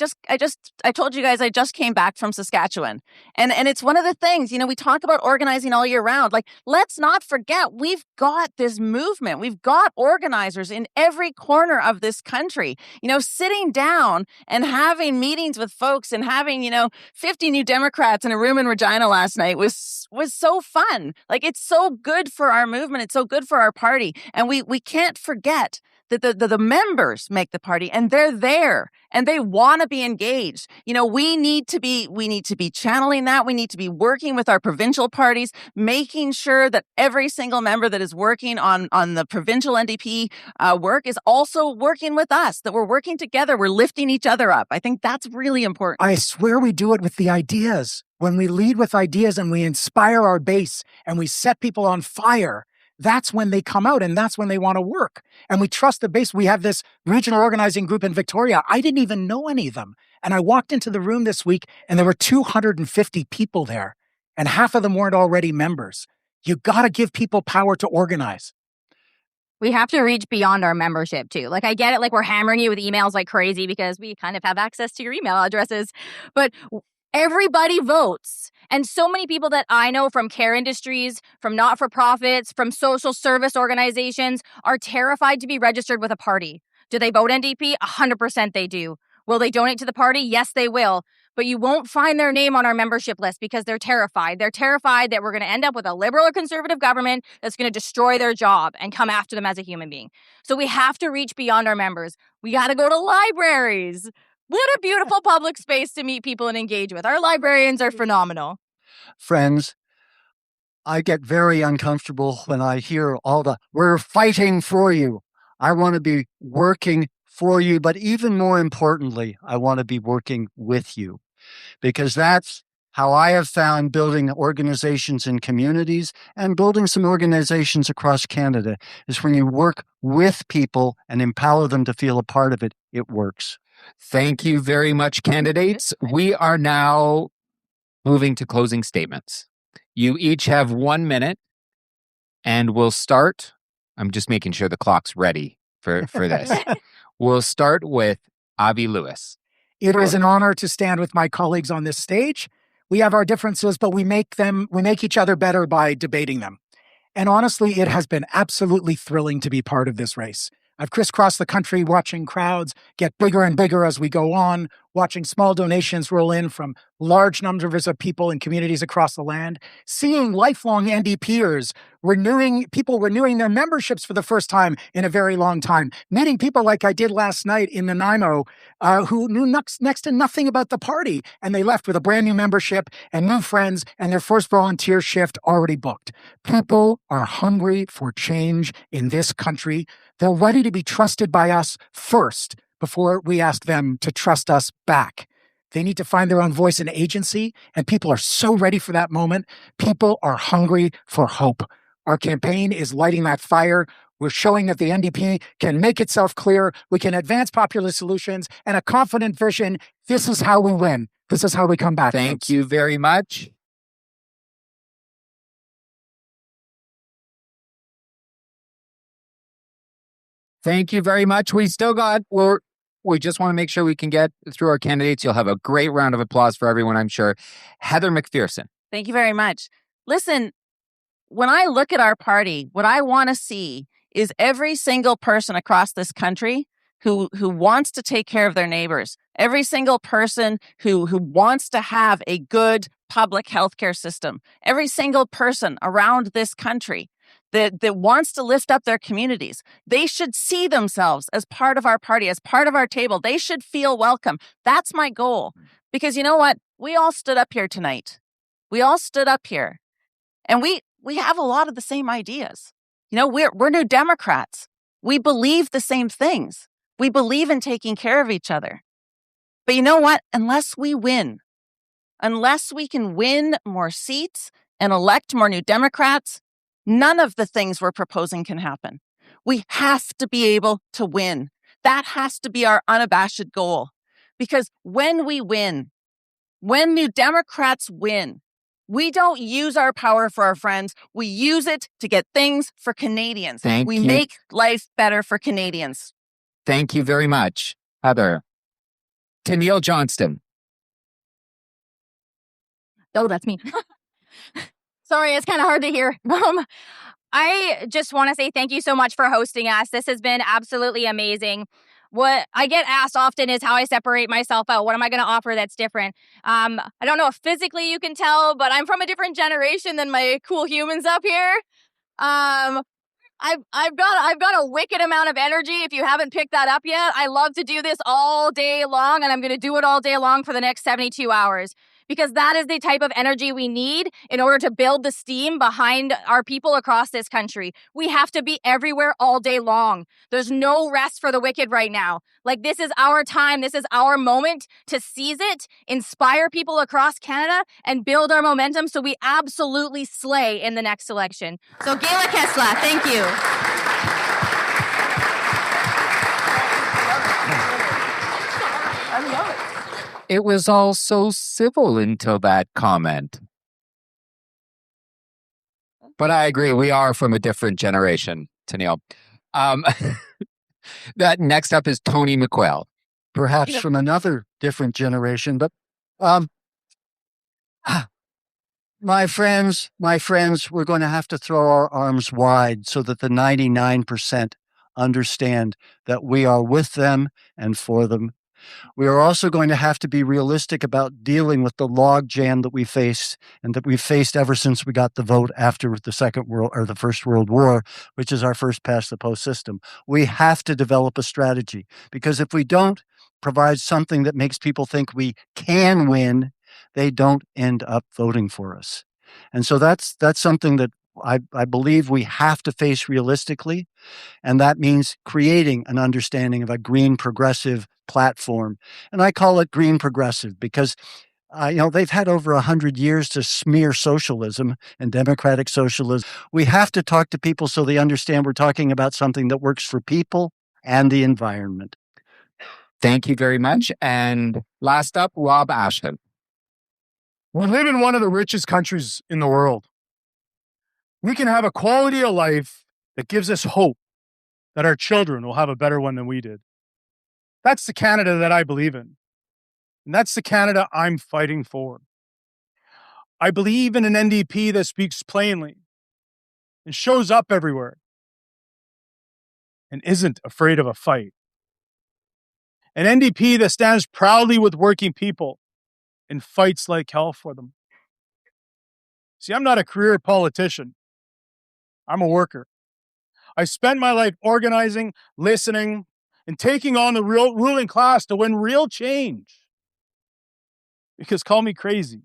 told you guys, I just came back from Saskatchewan. And it's one of the things, we talk about organizing all year round. Like, let's not forget, we've got this movement. We've got organizers in every corner of this country, sitting down and having meetings with folks and having, 50 new Democrats in a room in Regina last night was so fun. Like, it's so good for our movement. It's so good for our party. And we can't forget that the members make the party, and they're there and they want to be engaged. We need to be channeling that. We need to be working with our provincial parties, making sure that every single member that is working on the provincial NDP work is also working with us, that we're working together. We're lifting each other up. I think that's really important. I swear we do it with the ideas. When we lead with ideas and we inspire our base and we set people on fire, that's when they come out and that's when they want to work. And we trust the base. We have this regional organizing group in Victoria. I didn't even know any of them. And I walked into the room this week and there were 250 people there and half of them weren't already members. You got to give people power to organize. We have to reach beyond our membership too. Like, I get it. Like, we're hammering you with emails like crazy because we kind of have access to your email addresses, but everybody votes. And so many people that I know from care industries, from not-for-profits, from social service organizations are terrified to be registered with a party. Do they vote NDP? 100% they do. Will they donate to the party? Yes, they will. But you won't find their name on our membership list because they're terrified. They're terrified that we're going to end up with a liberal or conservative government that's going to destroy their job and come after them as a human being. So we have to reach beyond our members. We got to go to libraries. What a beautiful public space to meet people and engage with. Our librarians are phenomenal. Friends, I get very uncomfortable when I hear we're fighting for you. I want to be working for you, but even more importantly, I want to be working with you, because that's how I have found building organizations in communities and building some organizations across Canada is when you work with people and empower them to feel a part of it, it works. Thank you very much, candidates. We are now moving to closing statements. You each have 1 minute, and we'll start. I'm just making sure the clock's ready for this. We'll start with Avi Lewis. It is an honor to stand with my colleagues on this stage. We have our differences, but we make each other better by debating them. And honestly, it has been absolutely thrilling to be part of this race. I've crisscrossed the country watching crowds get bigger and bigger as we go on, watching small donations roll in from large numbers of people in communities across the land, seeing lifelong NDPers renewing their memberships for the first time in a very long time, meeting people like I did last night in Nanaimo who knew next to nothing about the party, and they left with a brand new membership and new friends and their first volunteer shift already booked. People are hungry for change in this country. They're ready to be trusted by us first before we ask them to trust us back. They need to find their own voice and agency, and people are so ready for that moment. People are hungry for hope. Our campaign is lighting that fire. We're showing that the NDP can make itself clear. We can advance popular solutions and a confident vision. This is how we win. This is how we come back. Thank you very much. Thank you very much. We still got, We just want to make sure we can get through our candidates. You'll have a great round of applause for everyone, I'm sure. Heather McPherson. Thank you very much. Listen, when I look at our party, what I want to see is every single person across this country who wants to take care of their neighbors, every single person who wants to have a good public healthcare system, every single person around this country that wants to lift up their communities. They should see themselves as part of our party, as part of our table. They should feel welcome. That's my goal. Because you know what? We all stood up here tonight. We all stood up here. And we have a lot of the same ideas. You know, we're New Democrats. We believe the same things. We believe in taking care of each other. But you know what? Unless we can win more seats and elect more New Democrats, none of the things we're proposing can happen. We have to be able to win. That has to be our unabashed goal. Because when we win, when New Democrats win, we don't use our power for our friends. We use it to get things for Canadians. We make life better for Canadians. Thank you very much, Heather. Tennille Johnston. Oh, that's me. Sorry, it's kind of hard to hear. I just want to say thank you so much for hosting us. This has been absolutely amazing. What I get asked often is how I separate myself out. What am I going to offer that's different? I don't know if physically you can tell, but I'm from a different generation than my cool humans up here. I've got a wicked amount of energy. If you haven't picked that up yet, I love to do this all day long, and I'm going to do it all day long for the next 72 hours. Because that is the type of energy we need in order to build the steam behind our people across this country. We have to be everywhere all day long. There's no rest for the wicked right now. Like, this is our time. This is our moment to seize it, inspire people across Canada, and build our momentum so we absolutely slay in the next election. So, Gayla Kesla, thank you. I love it. It was all so civil until that comment. But I agree, we are from a different generation, Tennille. That next up is Tony McQuail. Perhaps from another different generation, but my friends, we're going to have to throw our arms wide so that the 99% understand that we are with them and for them. We are also going to have to be realistic about dealing with the log jam that we face and that we've faced ever since we got the vote after the First World War, which is our first past the post system. We have to develop a strategy, because if we don't provide something that makes people think we can win, they don't end up voting for us. And so that's something that I believe we have to face realistically. And that means creating an understanding of a green progressive platform. And I call it green progressive because, they've had over 100 years to smear socialism and democratic socialism. We have to talk to people so they understand we're talking about something that works for people and the environment. Thank you very much. And last up, Rob Ashton. We live in one of the richest countries in the world. We can have a quality of life that gives us hope that our children will have a better one than we did. That's the Canada that I believe in. And that's the Canada I'm fighting for. I believe in an NDP that speaks plainly and shows up everywhere and isn't afraid of a fight. An NDP that stands proudly with working people and fights like hell for them. See, I'm not a career politician. I'm a worker. I spent my life organizing, listening, and taking on the ruling class to win real change. Because call me crazy.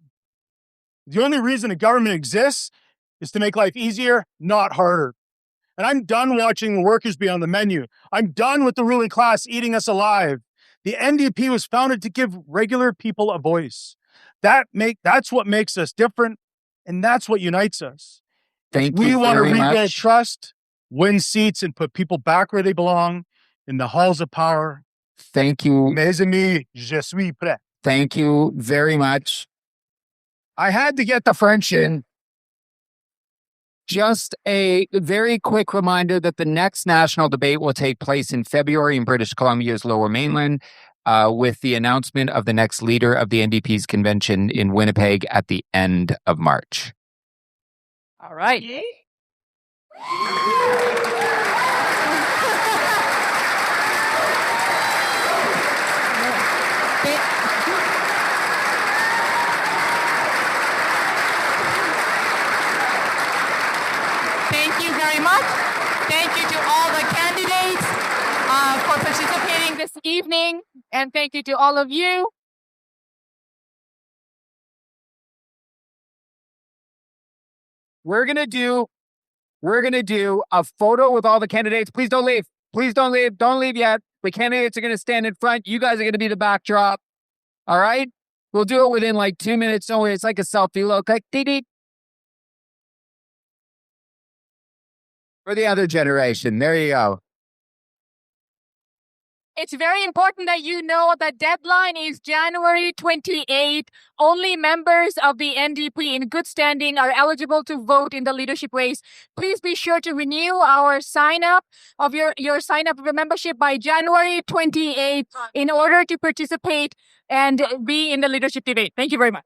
The only reason a government exists is to make life easier, not harder. And I'm done watching the workers be on the menu. I'm done with the ruling class eating us alive. The NDP was founded to give regular people a voice. That's what makes us different, and that's what unites us. We want to rebuild trust, win seats, and put people back where they belong, in the halls of power. Thank you. Mes amis, je suis prêt. Thank you very much. I had to get the French in. Just a very quick reminder that the next national debate will take place in February in British Columbia's Lower Mainland, with the announcement of the next leader of the NDP's convention in Winnipeg at the end of March. All right. Thank you very much. Thank you to all the candidates for participating this evening, and thank you to all of you. We're gonna do a photo with all the candidates. Please don't leave. Please don't leave. Don't leave yet. The candidates are gonna stand in front. You guys are gonna be the backdrop. All right? We'll do it within like 2 minutes. Don't worry. It's like a selfie. Look, like dee. For the other generation. There you go. It's very important that you know the deadline is January 28th. Only members of the NDP in good standing are eligible to vote in the leadership race. Please be sure to renew our sign up of your sign up of your membership by January 28th in order to participate and be in the leadership debate. Thank you very much.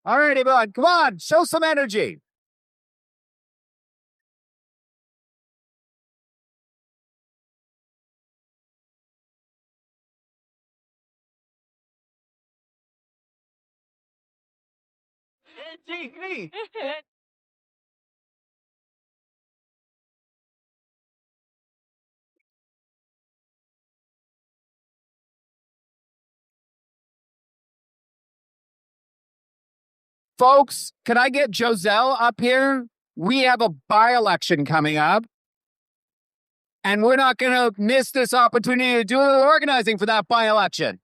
All right, everyone. Come on. Show some energy. Folks, can I get Joselle up here? We have a by-election coming up, and we're not going to miss this opportunity to do the organizing for that by-election.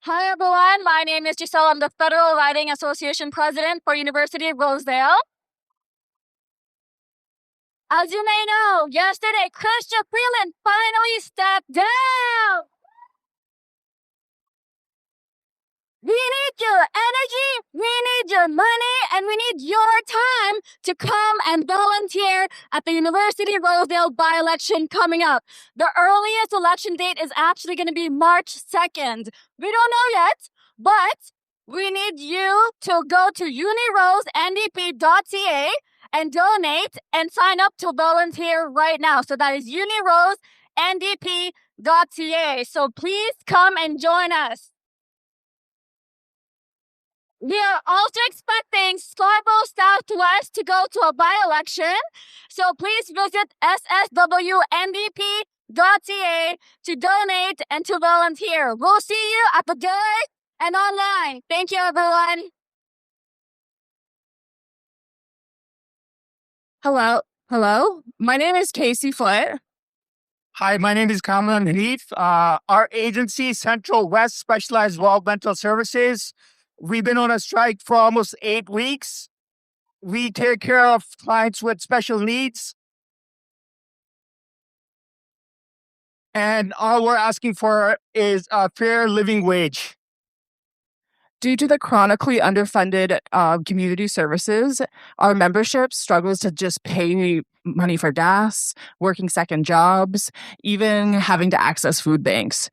Hi, everyone. My name is Giselle. I'm the Federal Riding Association President for University of Rosedale. As you may know, yesterday, Christian Freeland finally stepped down. We need your energy, we need your money, and we need your time to come and volunteer at the University of Rosedale by-election coming up. The earliest election date is actually going to be March 2nd. We don't know yet, but we need you to go to unirosendp.ca and donate and sign up to volunteer right now. So that is unirosendp.ca. So please come and join us. We are also expecting Scarborough Southwest to go to a by-election, so please visit sswndp.ca to donate and to volunteer. We'll see you at the door and online. Thank you, everyone. Hello. My name is Casey Flatt. Hi, my name is Kamran Hanif. Our agency, Central West Specialized Developmental Services, we've been on a strike for almost 8 weeks. We take care of clients with special needs. And all we're asking for is a fair living wage. Due to the chronically underfunded community services, our membership struggles to just pay money for gas, working second jobs, even having to access food banks.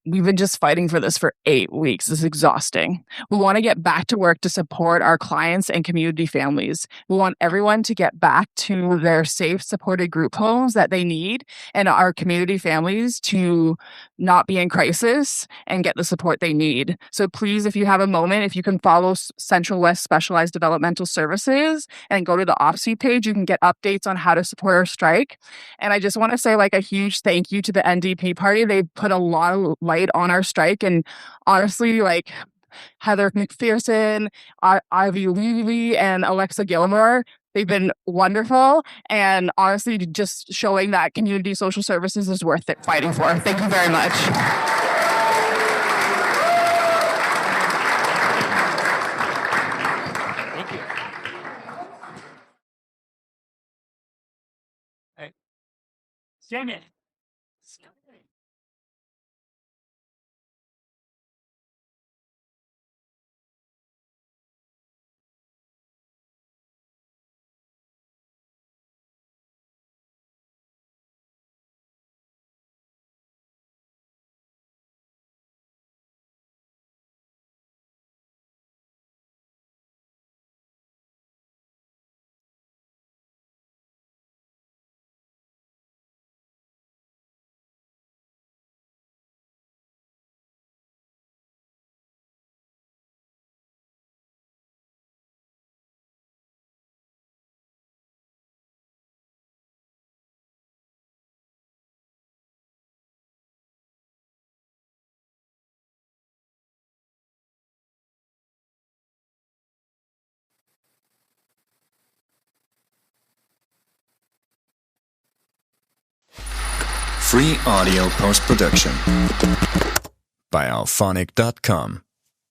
We've been just fighting for this for 8 weeks. This is exhausting. We want to get back to work to support our clients and community families. We want everyone to get back to their safe, supported group homes that they need, and our community families to not be in crisis and get the support they need. So please, if you have a moment, if you can follow Central West Specialized Developmental Services and go to the OPSI page, you can get updates on how to support our strike. And I just want to say a huge thank you to the NDP party. They put a lot of light on our strike, and honestly, Heather McPherson, Ivy Levy, and Alexa Gilmore, they've been wonderful, and honestly just showing that community social services is worth it fighting for. Thank you very much. Thank you. Hey. Stand it. Free audio post-production by alphonic.com.